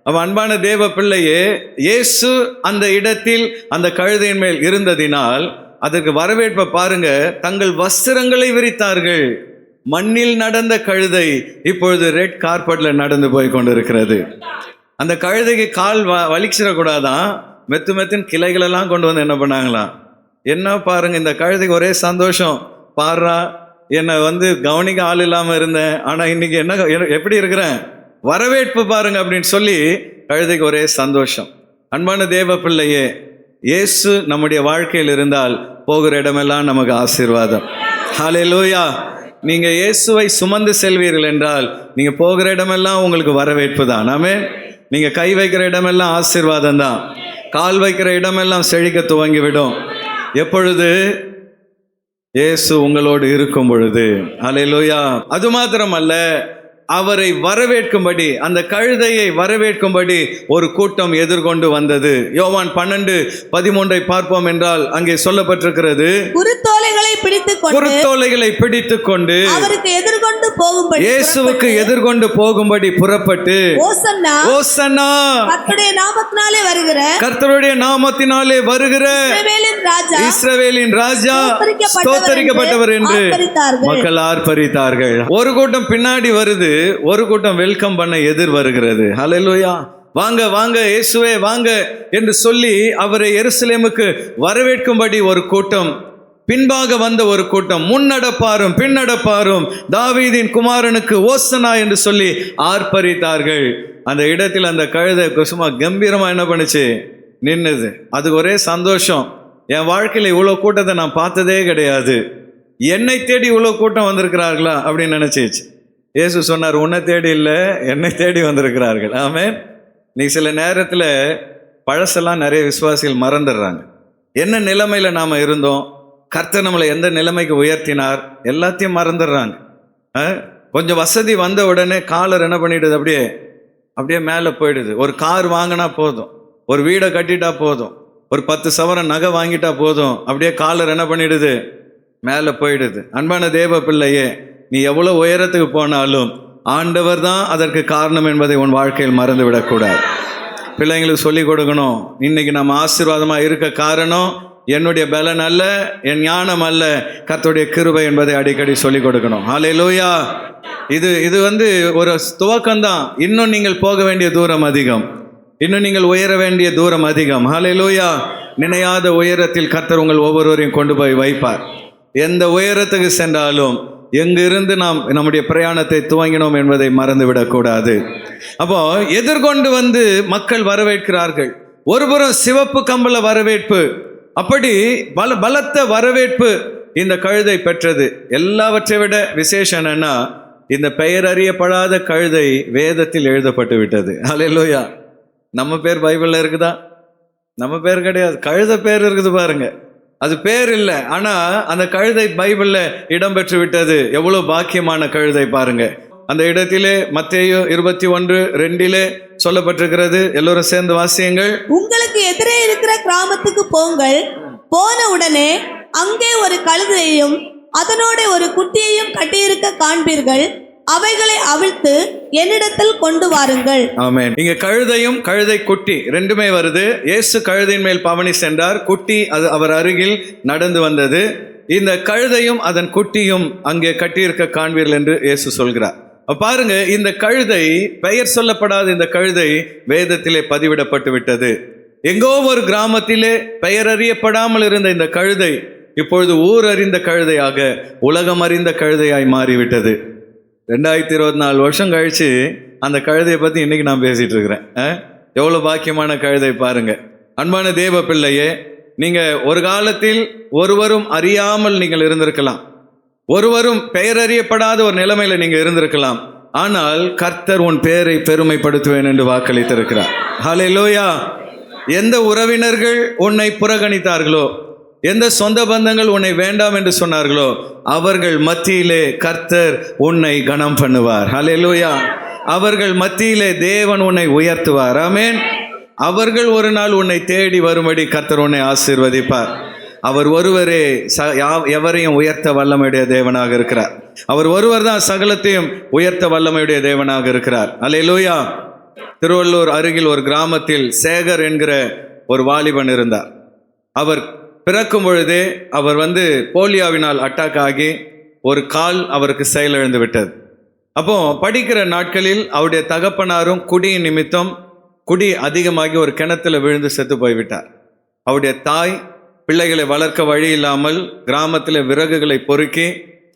அவன் அன்பான தேவ பிள்ளையே, இயேசு அந்த இடத்தில் அந்த கழுதையின் மேல் இருந்ததினால் அதற்கு வரவேற்பை பாருங்க. தங்கள் வஸ்திரங்களை விரித்தார்கள். மண்ணில் நடந்த கழுதை இப்பொழுது ரெட் கார்பெட்ல நடந்து போய் கொண்டிருக்கிறது. அந்த கழுதைக்கு கால் வலிச்சிடக்கூடாதான், மெத்து மெத்துன்னு கிளைகளெல்லாம் கொண்டு வந்து என்ன பண்ணாங்களாம்? என்ன பாருங்க, இந்த கழுதைக்கு ஒரே சந்தோஷம். பாரா, என்னை வந்து கவனிக்க ஆள் இல்லாமல் இருந்தேன், ஆனால் இன்னைக்கு என்ன எப்படி இருக்கிறேன், வரவேற்பு பாருங்க அப்படின்னு சொல்லி கழுதைக்கு ஒரே சந்தோஷம். அன்பான தேவ பிள்ளையே, இயேசு நம்முடைய வாழ்க்கையில் இருந்தால் போகிற இடமெல்லாம் நமக்கு ஆசீர்வாதம். ஹல்லேலூயா. நீங்கள் இயேசுவை சுமந்து செல்வீர்கள் என்றால் நீங்கள் போகிற இடமெல்லாம் உங்களுக்கு வரவேற்பு தான். ஆமென். நீங்கள் கை வைக்கிற இடமெல்லாம் ஆசீர்வாதம் தான். கால் வைக்கிற இடமெல்லாம் செழிக்க துவங்கிவிடும். எப்பொழுது? இயேசு உங்களோடு இருக்கும் பொழுது. ஹல்லேலூயா. அது மாத்திரமல்ல, அவரை வரவேற்கும்படி, அந்த கழுதையை வரவேற்கும்படி ஒரு கூட்டம் எதிர்கொண்டு வந்தது. யோவான் 12:13 பார்ப்போம் என்றால் அங்கே சொல்லப்பட்டிருக்கிறது, குருத்தோலைகளை பிடித்துக் கொண்டு அவருக்கு எதிர்கொண்டு போகும்படி, இயேசுவுக்கு எதிர்கொண்டு போகும்படி புறப்பட்டு, ஓசன்னா ஓசன்னா கர்த்தருடைய நாமத்தினாலே வருகிற இஸ்ரவேலின் ராஜா ஸ்தோத்தரிக்கப்பட்டவர் என்று மக்கள் ஆர்ப்பரித்தார்கள். ஒரு கூட்டம் பின்னாடி வருது, ஒரு கூட்டம் வெல்கம் பண்ண எதிர் வருகிறது. ஹல்லேலூயா. வாங்க வாங்க இயேசுவே வாங்க என்று சொல்லி அவரை எருசலேமுக்கு வரவேற்கும்படி ஒரு கூட்டம், பின்பாக வந்த ஒரு கூட்டம், முன்னடப்பாரும் பின்னடப்பாரும் தாவீதின் குமாரனுக்கு ஓசனா என்று சொல்லி ஆர்ப்பரித்தார்கள். அந்த இடத்தில் அந்த கழுதை சும்மா கம்பீரமா என்ன பண்ணுச்சு? நின்னுது. அதுக்கு ஒரே சந்தோஷம். என் வாழ்க்கையில் இவ்வளோ கூட்டத்தை நான் பார்த்ததே கிடையாது, என்னை தேடி இவ்வளோ கூட்டம் வந்திருக்கிறார்களா அப்படின்னு நினைச்சிச்சு. இயேசு சொன்னார், உன்னை தேடி இல்லை, என்னை தேடி வந்திருக்கிறார்கள். ஆமென். நீ சில நேரத்தில் பழசெல்லாம் நிறைய விசுவாசிகள் மறந்துடுறாங்க. என்ன நிலைமையில் நாம் இருந்தோம், கர்த்தர் நம்மளை எந்த நிலைமைக்கு உயர்த்தினார், எல்லாத்தையும் மறந்துடுறாங்க. கொஞ்சம் வசதி வந்த உடனே காலர் என்ன பண்ணிடுது? அப்படியே மேலே போயிடுது. ஒரு கார் வாங்கினா போதும், ஒரு வீடை கட்டிட்டா போதும், ஒரு 10 சவரன் நகை வாங்கிட்டா போதும், அப்படியே காலர் என்ன பண்ணிடுது? மேலே போயிடுது. அன்பான தேவ பிள்ளையே, நீ எவ்வளோ உயரத்துக்கு போனாலும் ஆண்டவர் தான் அதற்கு காரணம் என்பதை உன் வாழ்க்கையில் மறந்து விடக்கூடாது. பிள்ளைங்களுக்கு சொல்லிக் கொடுக்கணும், இன்னைக்கு நம்ம ஆசீர்வாதமாக இருக்க காரணம் என்னுடைய பலன் அல்ல, என் ஞானம் அல்ல, கர்த்தருடைய கிருபை என்பதை அடிக்கடி சொல்லிக் கொடுக்கணும். ஹல்லேலூயா. இது வந்து ஒரு துவக்கம்தான். இன்னும் நீங்கள் போக வேண்டிய தூரம் அதிகம், இன்னும் நீங்கள் உயர வேண்டிய தூரம் அதிகம். ஹல்லேலூயா. நினையாத உயரத்தில் கர்த்தர் உங்கள் ஒவ்வொருவரையும் கொண்டு போய் வைப்பார். எந்த உயரத்துக்கு சென்றாலும் எங்கிருந்து நாம் நம்முடைய பிரயாணத்தை துவங்கினோம் என்பதை மறந்துவிடக்கூடாது. அப்போ எதிர்கொண்டு வந்து மக்கள் வரவேற்கிறார்கள். ஒருபுறம் சிவப்பு கம்பள வரவேற்பு, அப்படி பலத்த வரவேற்பு இந்த கழுதை பெற்றது. எல்லாவற்றை விட விசேஷம் என்னன்னா, இந்த பெயர் அறியப்படாத கழுதை வேதத்தில் எழுதப்பட்டு விட்டது. ஹல்லேலூயா. நம்ம பேர் பைபிள்ல இருக்குதா? நம்ம பேர் கிடையாது, கழுதை பேர் இருக்குது பாருங்க. அது பேர் இல்லை, ஆனா அந்த கழுதை பைபிள்ல இடம்பெற்று விட்டது. எவ்வளவு பாக்கியமான கழுதை பாருங்க. அந்த இடத்திலே மத்தேயு 21:2 சொல்லப்பட்டிருக்கிறது. எல்லோரும் சேர்ந்து வாசியுங்கள். உங்களுக்கு எதிரே இருக்கிற கிராமத்துக்கு போங்கள். போன உடனே அங்கே ஒரு கழுதையையும் அதனோட ஒரு குட்டியையும் கட்டியிருக்க காண்பீர்கள். அவைகளை அவிழ்த்து என்னிடத்தில் கொண்டு வாருங்கள். ஆமென். இங்க கழுதையும் கழுதை குட்டி ரெண்டுமே வருது. இயேசு கழுதையின் மேல் பவனி சென்றார், குட்டி அது அவர் அருகில் நடந்து வந்தது. இந்த கழுதையும் அதன் குட்டியும் அங்கே கட்டியிருக்க காண்பீர்கள் என்று இயேசு சொல்கிறார். பாருங்க, இந்த கழுதை, பெயர் சொல்லப்படாத இந்த கழுதை வேதத்திலே பதிவிடப்பட்டு விட்டது. எங்கோ ஒரு கிராமத்திலே பெயர் அறியப்படாமல் இருந்த இந்த கழுதை இப்பொழுது ஊர் அறிந்த கழுதையாக, உலகம் அறிந்த கழுதையாய் மாறிவிட்டது. 2024 வருஷம் கழிச்சு அந்த கழுதையை பற்றி இன்னைக்கு நான் பேசிட்டு இருக்கிறேன். எவ்வளோ பாக்கியமான கழுதை பாருங்க. அன்பான தேவ பிள்ளையே, நீங்க ஒரு காலத்தில் ஒருவரும் அறியாமல் நீங்கள் இருந்திருக்கலாம், ஒருவரும் பெயர் அறியப்படாத ஒரு நிலைமையில நீங்க இருந்திருக்கலாம். ஆனால் கர்த்தர் உன் பெயரை பெருமைப்படுத்துவேன் என்று வாக்களித்திருக்கிறார். ஹல்லேலூயா. எந்த உறவினர்கள் உன்னை புறக்கணித்தார்களோ, எந்த சொந்த பந்தங்கள் உன்னை வேண்டாம் என்று சொன்னார்களோ, அவர்கள் மத்தியிலே கர்த்தர் உன்னை கனம் பண்ணுவார். ஹல்லேலூயா. அவர்கள் மத்தியிலே தேவன் உன்னை உயர்த்துவார். ஆமென். அவர்கள் ஒரு நாள் உன்னை தேடி வரும்படி கர்த்தர் உன்னை ஆசீர்வதிப்பார். அவர் ஒருவரே எவரையும் உயர்த்த வல்லமையுடைய தேவனாக இருக்கிறார். அவர் ஒருவர் தான் சகலத்தையும் உயர்த்த வல்லமையுடைய தேவனாக இருக்கிறார். அல்லேலூயா. திருவள்ளூர் அருகில் ஒரு கிராமத்தில் சேகர் என்கிற ஒரு வாலிபன் இருந்தார். அவர் பிறக்கும் பொழுதே அவர் போலியோவினால் அட்டாக் ஆகி ஒரு கால் அவருக்கு செயலிழந்து விட்டது. அப்போ படிக்கிற நாட்களில் அவருடைய தகப்பனாரும் குடியின் நிமித்தம் குடி அதிகமாகி ஒரு கிணத்துல விழுந்து செத்து போய்விட்டார். அவருடைய தாய் பிள்ளைகளை வளர்க்க வழி இல்லாமல் கிராமத்தில் விறகுகளை பொறுக்கி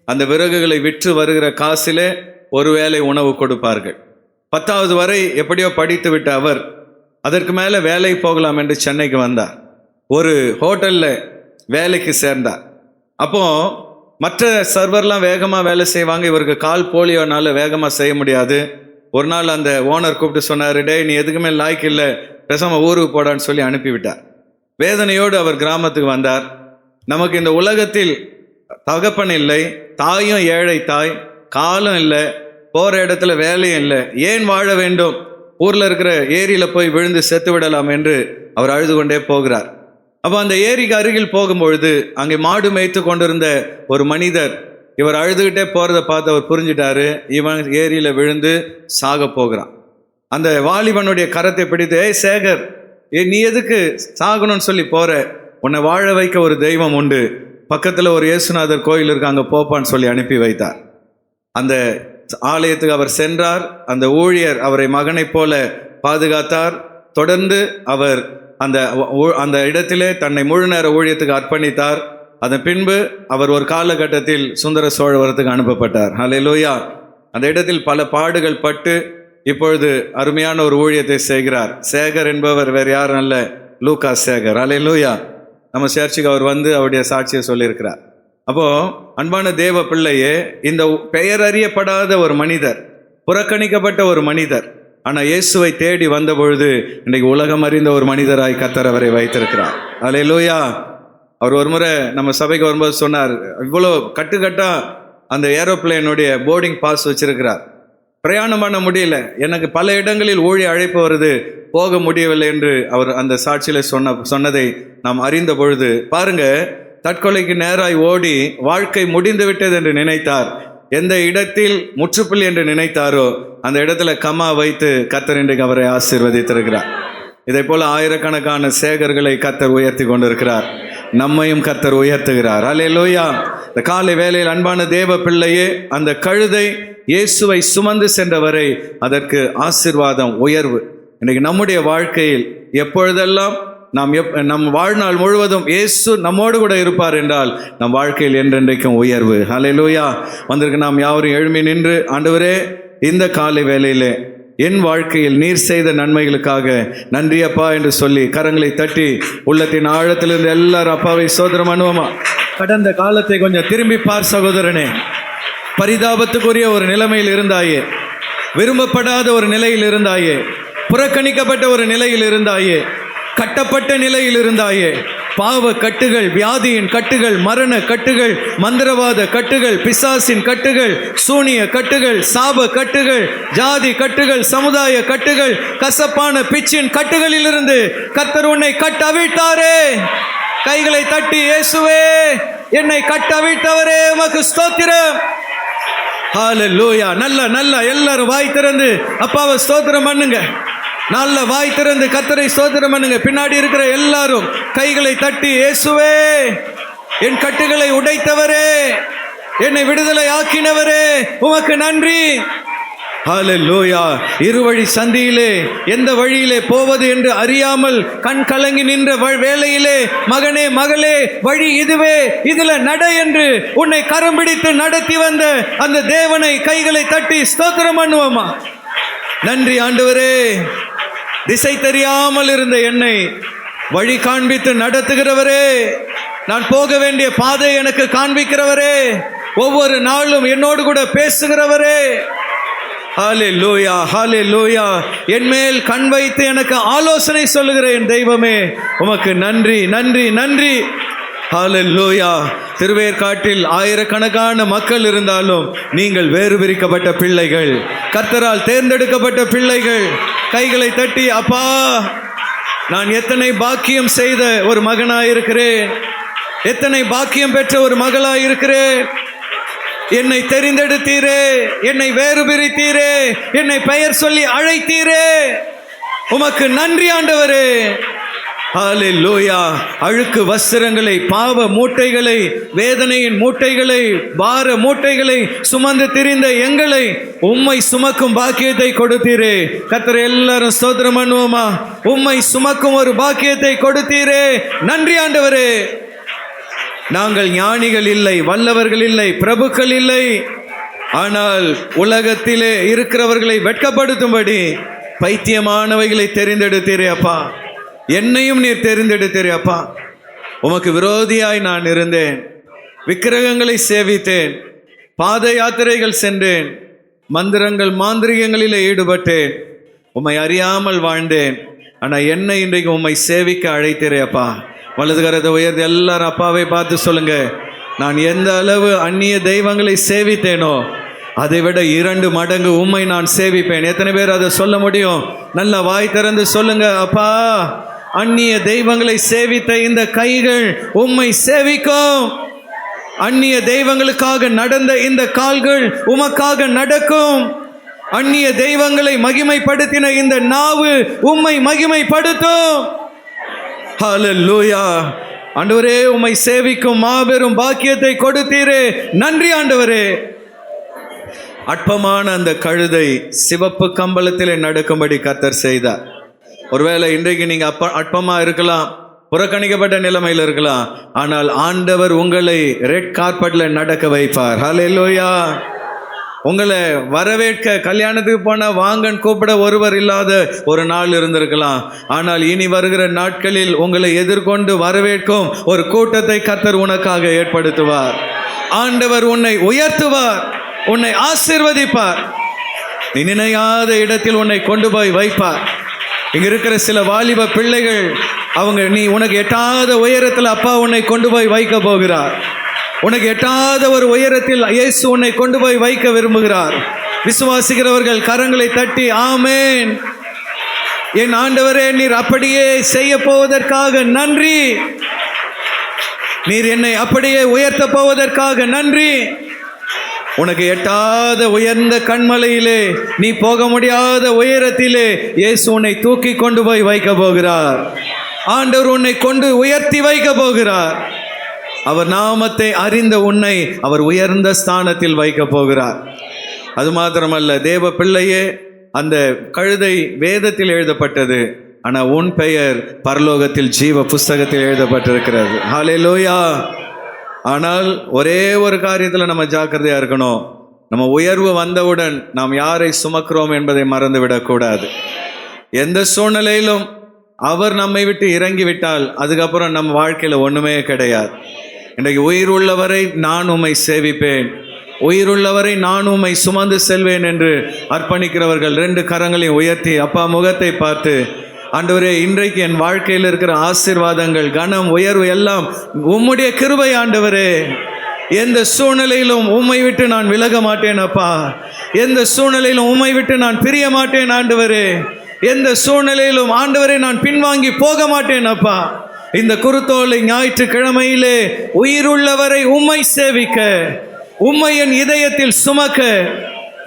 அந்த விறகுகளை விற்று வருகிற காசிலே ஒருவேளை உணவு கொடுப்பார்கள். 10வது வரை எப்படியோ படித்து விட்ட அவர் அதற்கு மேலே வேலை போகலாம் என்று சென்னைக்கு வந்தார். ஒரு ஹோட்டலில் வேலைக்கு சேர்ந்தார். அப்போ மற்ற சர்வர்லாம் வேகமாக வேலை செய்வாங்க, இவருக்கு கால் போலியோனால வேகமாக செய்ய முடியாது. ஒரு நாள் அந்த ஓனர் கூப்பிட்டு சொன்னார், டே நீ எதுக்குமே லாய்க்கு இல்லை, பேசாம ஊருக்கு போடான்னு சொல்லி அனுப்பிவிட்டார். வேதனையோடு அவர் கிராமத்துக்கு வந்தார். நமக்கு இந்த உலகத்தில் தகப்பன் இல்லை, தாயும் ஏழை தாய், காலம் இல்லை, போகிற இடத்துல வேலையும் இல்லை, ஏன் வாழ வேண்டும், ஊரில் இருக்கிற ஏரியில் போய் விழுந்து செத்து விடலாம் என்று அவர் அழுது கொண்டே போகிறார். அப்போ அந்த ஏரிக்கு அருகில் போகும்பொழுது அங்கே மாடு மேய்த்து கொண்டிருந்த ஒரு மனிதர் இவர் அழுதுகிட்டே போகிறத பார்த்து அவர் புரிஞ்சிட்டாரு, இவன் ஏரியில் விழுந்து சாக போகிறான். அந்த வாலிபனுடைய கரத்தை பிடித்து, ஏய் சேகர், நீ எதுக்கு சாகணும்னு சொல்லி போற, உன்னை வாழ வைக்க ஒரு தெய்வம் உண்டு, பக்கத்தில் ஒரு இயேசுநாதர் கோயில் இருக்கு, அங்கே போப்பான்னு சொல்லி அனுப்பி வைத்தார். அந்த ஆலயத்துக்கு அவர் சென்றார். அந்த ஊழியர் அவரை மகனைப் போல பாதுகாத்தார். தொடர்ந்து அவர் அந்த இடத்திலே தன்னை முழு நேர ஊழியத்துக்கு அர்ப்பணித்தார். அதன் பின்பு அவர் ஒரு காலகட்டத்தில் சுந்தர சோழவரத்துக்கு அனுப்பப்பட்டார். ஹல்லேலூயா. அந்த இடத்தில் பல பாடுகள் பட்டு இப்பொழுது அருமையான ஒரு ஊழியத்தை செய்கிறார். சேகர் என்பவர் வேறு யாரும் அல்ல, லூக்கா சேகர். ஹல்லேலூயா. நம்ம சர்ச்சுக்கு அவர் அவருடைய சாட்சியை சொல்லியிருக்கிறார். அப்போ அன்பான தேவ பிள்ளையே, இந்த பெயர் அறியப்படாத ஒரு மனிதர், புறக்கணிக்கப்பட்ட ஒரு மனிதர், ஆனால் இயேசுவை தேடி வந்த பொழுது இன்றைக்கு உலகம் அறிந்த ஒரு மனிதராய் கர்த்தர் அவரை வைத்திருக்கிறார். ஹல்லேலூயா. அவர் ஒரு முறை நம்ம சபைக்கு வரும்போது சொன்னார், இவ்வளோ கட்டுக்கட்டா அந்த ஏரோப்ளேனுடைய போர்டிங் பாஸ் வச்சிருக்கிறார், பிரயாணம் பண்ண முடியல, எனக்கு பல இடங்களில் ஊழிய அழைப்பு வருது, போக முடியவில்லை என்று அவர் அந்த சாட்சியில சொன்னதை நாம் அறிந்த பொழுது பாருங்க, தற்கொலைக்கு நேராய் ஓடி வாழ்க்கை முடிந்து விட்டது என்று நினைத்தார். எந்த இடத்தில் முற்றுப்புள்ளி என்று நினைத்தாரோ அந்த இடத்துல கம்மா வைத்து கர்த்தர் இன்றைக்கு அவரை ஆசீர்வதித்திருக்கிறார். இதை போல ஆயிரக்கணக்கான சேகர்களை கர்த்தர் உயர்த்தி கொண்டிருக்கிறார். நம்மையும் கர்த்தர் உயர்த்துகிறார். அல்லேலூயா. இந்த காலை வேளையில் அன்பான தேவ பிள்ளையே, அந்த கழுதை இயேசுவை சுமந்து சென்றவரை அதற்கு ஆசீர்வாதம், உயர்வு. இன்னைக்கு நம்முடைய வாழ்க்கையில் எப்பொழுதெல்லாம் நம் வாழ்நாள் முழுவதும் இயேசு நம்மோடு கூட இருப்பார் என்றால் நம் வாழ்க்கையில் என்றென்றைக்கும் உயர்வு. ஹல்லேலூயா. வந்திருக்கு நாம் யாவரும் எழும்பி நின்று, ஆண்டவரே, இந்த காலை வேளையிலே என் வாழ்க்கையில் நீர் செய்த நன்மைகளுக்காக நன்றி அப்பா என்று சொல்லி கரங்களை தட்டி உள்ளத்தின் ஆழத்திலிருந்து எல்லாரும் அப்பாவை சோதரம் பண்ணுவோமா? கடந்த காலத்தை கொஞ்சம் திரும்பி பார் சகோதரனே. பரிதாபத்துக்குரிய ஒரு நிலைமையில் இருந்தாயே, விரும்பப்படாத ஒரு நிலையில் இருந்தாயே, புறக்கணிக்கப்பட்ட ஒரு நிலையில் இருந்தாயே, கட்டப்பட்ட நிலையில் இருந்தாயே. பாவ கட்டுகள், வியாதியின் கட்டுகள், மரண கட்டுகள், மந்திரவாத கட்டுகள், பிசாசின் கட்டுகள், சூனிய கட்டுகள், சாப கட்டுகள், ஜாதி கட்டுகள், சமுதாய கட்டுகள், கசப்பான பிச்சின் கட்டுகளிலிருந்து கர்த்தர் உன்னை கட்டவிழ்த்தாரே. கைகளை தட்டி, இயேசுவே என்னை கட்டவிழ்த்தவரே உமக்கு ஸ்தோத்திரம். ஹல்லேலூயா. நல்ல எல்லாரும் வாய் திறந்து அப்பாவை ஸ்தோத்திரம் பண்ணுங்க. நல்ல வாய் திறந்து கர்த்தரை ஸ்தோத்திரம் பண்ணுங்க. பின்னாடி இருக்கிற எல்லாரும் கைகளை தட்டி, இயேசுவே என் கட்டுகளை உடைத்தவரே, என்னை விடுதலை ஆக்கினவரே உமக்கு நன்றி. ஹல்லேலூயா. இருவழி சந்தியிலே எந்த வழியிலே போவது என்று அறியாமல் கண் கலங்கி நின்ற வேளையிலே, மகனே மகளே வழி இதுவே, இதுல நட என்று உன்னை கரம் பிடித்து நடத்தி வந்த அந்த தேவனை கைகளை தட்டி ஸ்தோத்திரம் பண்ணுவோமா? நன்றி ஆண்டவரே. திசை தெரியாமல் இருந்த என்னை வழி காண்பித்து நடத்துகிறவரே, நான் போக வேண்டிய பாதை எனக்கு காண்பிக்கிறவரே, ஒவ்வொரு நாளும் என்னோடு கூட பேசுகிறவரே. ஹல்லேலூயா, ஹல்லேலூயா. என் மேல் கண் வைத்து எனக்கு ஆலோசனை சொல்லுகிற என் தெய்வமே உமக்கு நன்றி, நன்றி, நன்றி. ஹல்லேலூயா. திருவேற்காட்டில் ஆயிரக்கணக்கான மக்கள் இருந்தாலும் நீங்கள் வேறு பிரிக்கப்பட்ட பிள்ளைகள், கர்த்தரால் தேர்ந்தெடுக்கப்பட்ட பிள்ளைகள். கைகளை தட்டி, அப்பா நான் எத்தனை பாக்கியம் செய்த ஒரு மகனாயிருக்கிறேன், எத்தனை பாக்கியம் பெற்ற ஒரு மகளாயிருக்கிறேன். என்னை தெரிந்தெடுத்தீரே, என்னை வேறு பிரித்தீரே, என்னை பெயர் சொல்லி அழைத்தீரே, உமக்கு நன்றி ஆண்டவரே. ஹல்லேலூயா. அழுக்கு வஸ்திரங்களை, பாவ மூட்டைகளை, வேதனையின் மூட்டைகளை, பார மூட்டைகளை சுமந்து திரிந்த எங்களை உம்மை சுமக்கும் பாக்கியத்தை கொடுத்தீரே. கர்த்தர் எல்லாரும் ஸ்தோத்திரம் பண்ணுவோமா? உம்மை சுமக்கும் ஒரு பாக்கியத்தை கொடுத்தீரே. நன்றி ஆண்டவரே. நாங்கள் ஞானிகள் இல்லை, வல்லவர்கள் இல்லை, பிரபுக்கள் இல்லை. ஆனால் உலகத்திலே இருக்கிறவர்களை வெட்கப்படுத்தும்படி பைத்தியமானவைகளை தெரிந்தெடுத்தீரே அப்பா. என்னையும் நீர் தெரிந்தெடுத்தீரே அப்பா. உமக்கு விரோதியாய் நான் இருந்தேன், விக்கிரகங்களை சேவித்தேன், பாத யாத்திரைகள் சென்றேன், மந்திரங்கள் மாந்திரிகங்களிலே ஈடுபட்டேன், உம்மை அறியாமல் வாழ்ந்தேன். ஆனால் என்னை இன்றைக்கு உம்மை சேவிக்க அழைத்தீரே அப்பா. வலது கரத்தை உயர்ந்து எல்லாரும் அப்பாவை பார்த்து சொல்லுங்க, நான் எந்த அளவு அந்நிய தெய்வங்களை சேவித்தேனோ அதை விட 2 மடங்கு உம்மை நான் சேவிப்பேன். எத்தனை பேர் அதை சொல்ல முடியும்? நல்ல வாய் திறந்து சொல்லுங்க, அப்பா அந்நிய தெய்வங்களை சேவித்த இந்த கைகள் உம்மை சேவிக்கும். அந்நிய தெய்வங்களுக்காக நடந்த இந்த கால்கள் உமக்காக நடக்கும். அந்நிய தெய்வங்களை மகிமைப்படுத்தின இந்த நாவு உம்மை மகிமைப்படுத்தும். ஹல்லேலூயா. ஆண்டவரே உம்மை சேவிக்கும் மாபெரும் பாக்கியத்தை கொடுத்தீரே. நன்றி ஆண்டவரே. அற்பமான அந்த கழுதை சிவப்பு கம்பளத்திலே நடக்கும்படி கர்த்தர் செய்தார். ஒருவேளை இன்றைக்கு நீங்க அற்பமா இருக்கலாம், புறக்கணிக்கப்பட்ட நிலைமையில் இருக்கலாம், ஆனால் ஆண்டவர் உங்களை ரெட் கார்பெட்ல நடக்க வைப்பார். ஹல்லேலூயா. உங்களை வரவேற்க, கல்யாணத்துக்கு போன வாங்கன்னு கூப்பிட ஒருவர் இல்லாத ஒரு நாள் இருந்திருக்கலாம். ஆனால் இனி வருகிற நாட்களில் உங்களை எதிர்கொண்டு வரவேற்கும் ஒரு கூட்டத்தை கர்த்தர் உனக்காக ஏற்படுத்துவார். ஆண்டவர் உன்னை உயர்த்துவார், உன்னை ஆசீர்வதிப்பார், நீ நினையாத இடத்தில் உன்னை கொண்டு போய் வைப்பார். இங்க இருக்கிற சில வாலிப பிள்ளைகள், நீ உனக்கு எட்டாத உயரத்தில் அப்பா உன்னை கொண்டு போய் வைக்க போகிறார். உனக்கு எட்டாத ஒரு உயரத்தில் இயேசு உன்னை கொண்டு போய் வைக்க விரும்புகிறார். விசுவாசிக்கிறவர்கள் கரங்களை தட்டி ஆமேன். என் ஆண்டவரே, நீர் அப்படியே செய்ய போவதற்காக நன்றி. நீர் என்னை அப்படியே உயர்த்த போவதற்காக நன்றி. உனக்கு எட்டாத உயர்ந்த கண்மலையிலே, நீ போக முடியாத உயரத்திலே இயேசு உன்னை தூக்கி கொண்டு போய் வைக்க போகிறார். ஆண்டவர் உன்னை கொண்டு உயர்த்தி வைக்க போகிறார். அவர் நாமத்தை அறிந்த உன்னை அவர் உயர்ந்த ஸ்தானத்தில் வைக்க போகிறார். அது மாத்திரமல்ல, தேவ பிள்ளையே, அந்த கழுதை வேதத்தில் எழுதப்பட்டது, ஆனால் உன் பெயர் பரலோகத்தில் ஜீவ புஸ்தகத்தில் எழுதப்பட்டிருக்கிறது. ஹல்லேலூயா. ஆனால் ஒரே ஒரு காரியத்தில் நம்ம ஜாக்கிரதையாக இருக்கணும். நம்ம உயர்வு வந்தவுடன் நாம் யாரை சுமக்கிறோம் என்பதை மறந்து விடக்கூடாது. எந்த சூழ்நிலையிலும் அவர் நம்மை விட்டு இறங்கி விட்டால் அதுக்கப்புறம் நம்ம வாழ்க்கையில் ஒன்றுமே கிடையாது. இன்றைக்கு உயிர் உள்ளவரை நான் உம்மை சேவிப்பேன், உயிருள்ளவரை நான் உம்மை சுமந்து செல்வேன் என்று அர்ப்பணிக்கிறவர்கள் 2 கரங்களையும் உயர்த்தி அப்பா முகத்தை பார்த்து, ஆண்டவரே இன்றைக்கு என் வாழ்க்கையில் இருக்கிற ஆசீர்வாதங்கள், கனம், உயர்வு எல்லாம் உம்முடைய கிருபை ஆண்டவரே. எந்த சூழ்நிலையிலும் உம்மை விட்டு நான் விலக மாட்டேன் அப்பா. எந்த சூழ்நிலையிலும் உம்மை விட்டு நான் பிரிய மாட்டேன் ஆண்டவரே. எந்த சூழ்நிலையிலும் ஆண்டவரே நான் பின்வாங்கி போக மாட்டேன் அப்பா. இந்த குருத்தோலை ஞாயிற்றுக்கிழமையிலே உயிருள்ளவரை உம்மை சேவிக்க, உம்மை என் இதயத்தில் சுமக்க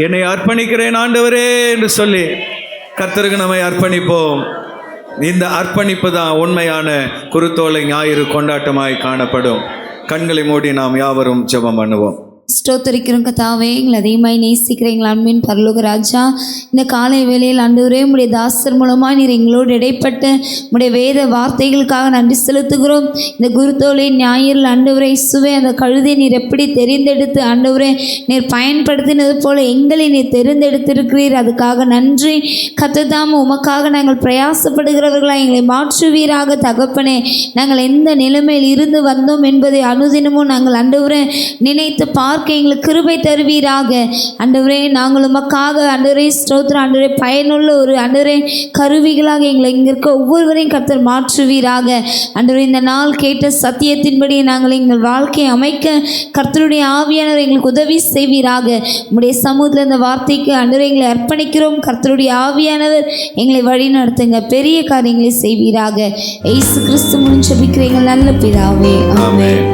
என்னை அர்ப்பணிக்கிறேன் ஆண்டவரே என்று சொல்லி கர்த்தருக்கு நம்மை அர்ப்பணிப்போம். இந்த அர்ப்பணிப்பு தான் உண்மையான குருத்தோலை ஞாயிறு கொண்டாட்டமாய் காணப்படும். கண்களை மூடி நாம் யாவரும் ஜெபம் பண்ணுவோம். ஸ்தோத்தரிக்கிறோம் கர்த்தாவே, எங்களை அதிகமாய் நேசிக்கிற எங்கள் அன்பின் பரலோக ராஜா, இந்த காலை வேளையில் ஆண்டவரே உம்முடைய தாசர் மூலமாக நீர் எங்களோடு இடைப்பட்டு உம்முடைய வேத வார்த்தைகளுக்காக நன்றி செலுத்துகிறோம். இந்த குருத்தோலை ஞாயிறில் ஆண்டவரே இயேசுவே அந்த கழுதை நீர் எப்படி தெரிந்தெடுத்து ஆண்டவரே நீர் பயன்படுத்தினது போல எங்களை நீர் தெரிந்தெடுத்திருக்கிறீர். அதுக்காக நன்றி கர்த்தர். உமக்காக நாங்கள் பிரயாசப்படுகிறவர்களாக எங்களை மாற்றுவீராக தகப்பனே. நாங்கள் எந்த நிலைமையில் இருந்து வந்தோம் என்பதை அனுதினமும் நாங்கள் ஆண்டவரே நினைத்து எங்களுக்கு கிருபை தருவீராக ஆண்டவரே. நாங்கள் உமக்காக ஆண்டவரே ஸ்தோத்திரம் ஆண்டவரே பயனுள்ள ஒரு ஆண்டவரே கருவிகளாக எங்களை இங்கே இருக்க ஒவ்வொருவரையும் கர்த்தர் மாற்றுவீராக ஆண்டவரே. இந்த நாள் கேட்ட சத்தியத்தின்படி நாங்கள் எங்கள் வாழ்க்கையை அமைக்க கர்த்தருடைய ஆவியானவர் எங்களுக்கு உதவி செய்வீராக. உம்முடைய சமூகத்தில் இந்த வார்த்தைக்கு ஆண்டவரே எங்களை அர்ப்பணிக்கிறோம். கர்த்தருடைய ஆவியானவர் எங்களை வழி நடத்துங்க, பெரிய காரியங்களை செய்வீராக. இயேசு கிறிஸ்து மூலம் ஜெபிக்கிறேன் நல்ல பிதாவே, ஆமென்.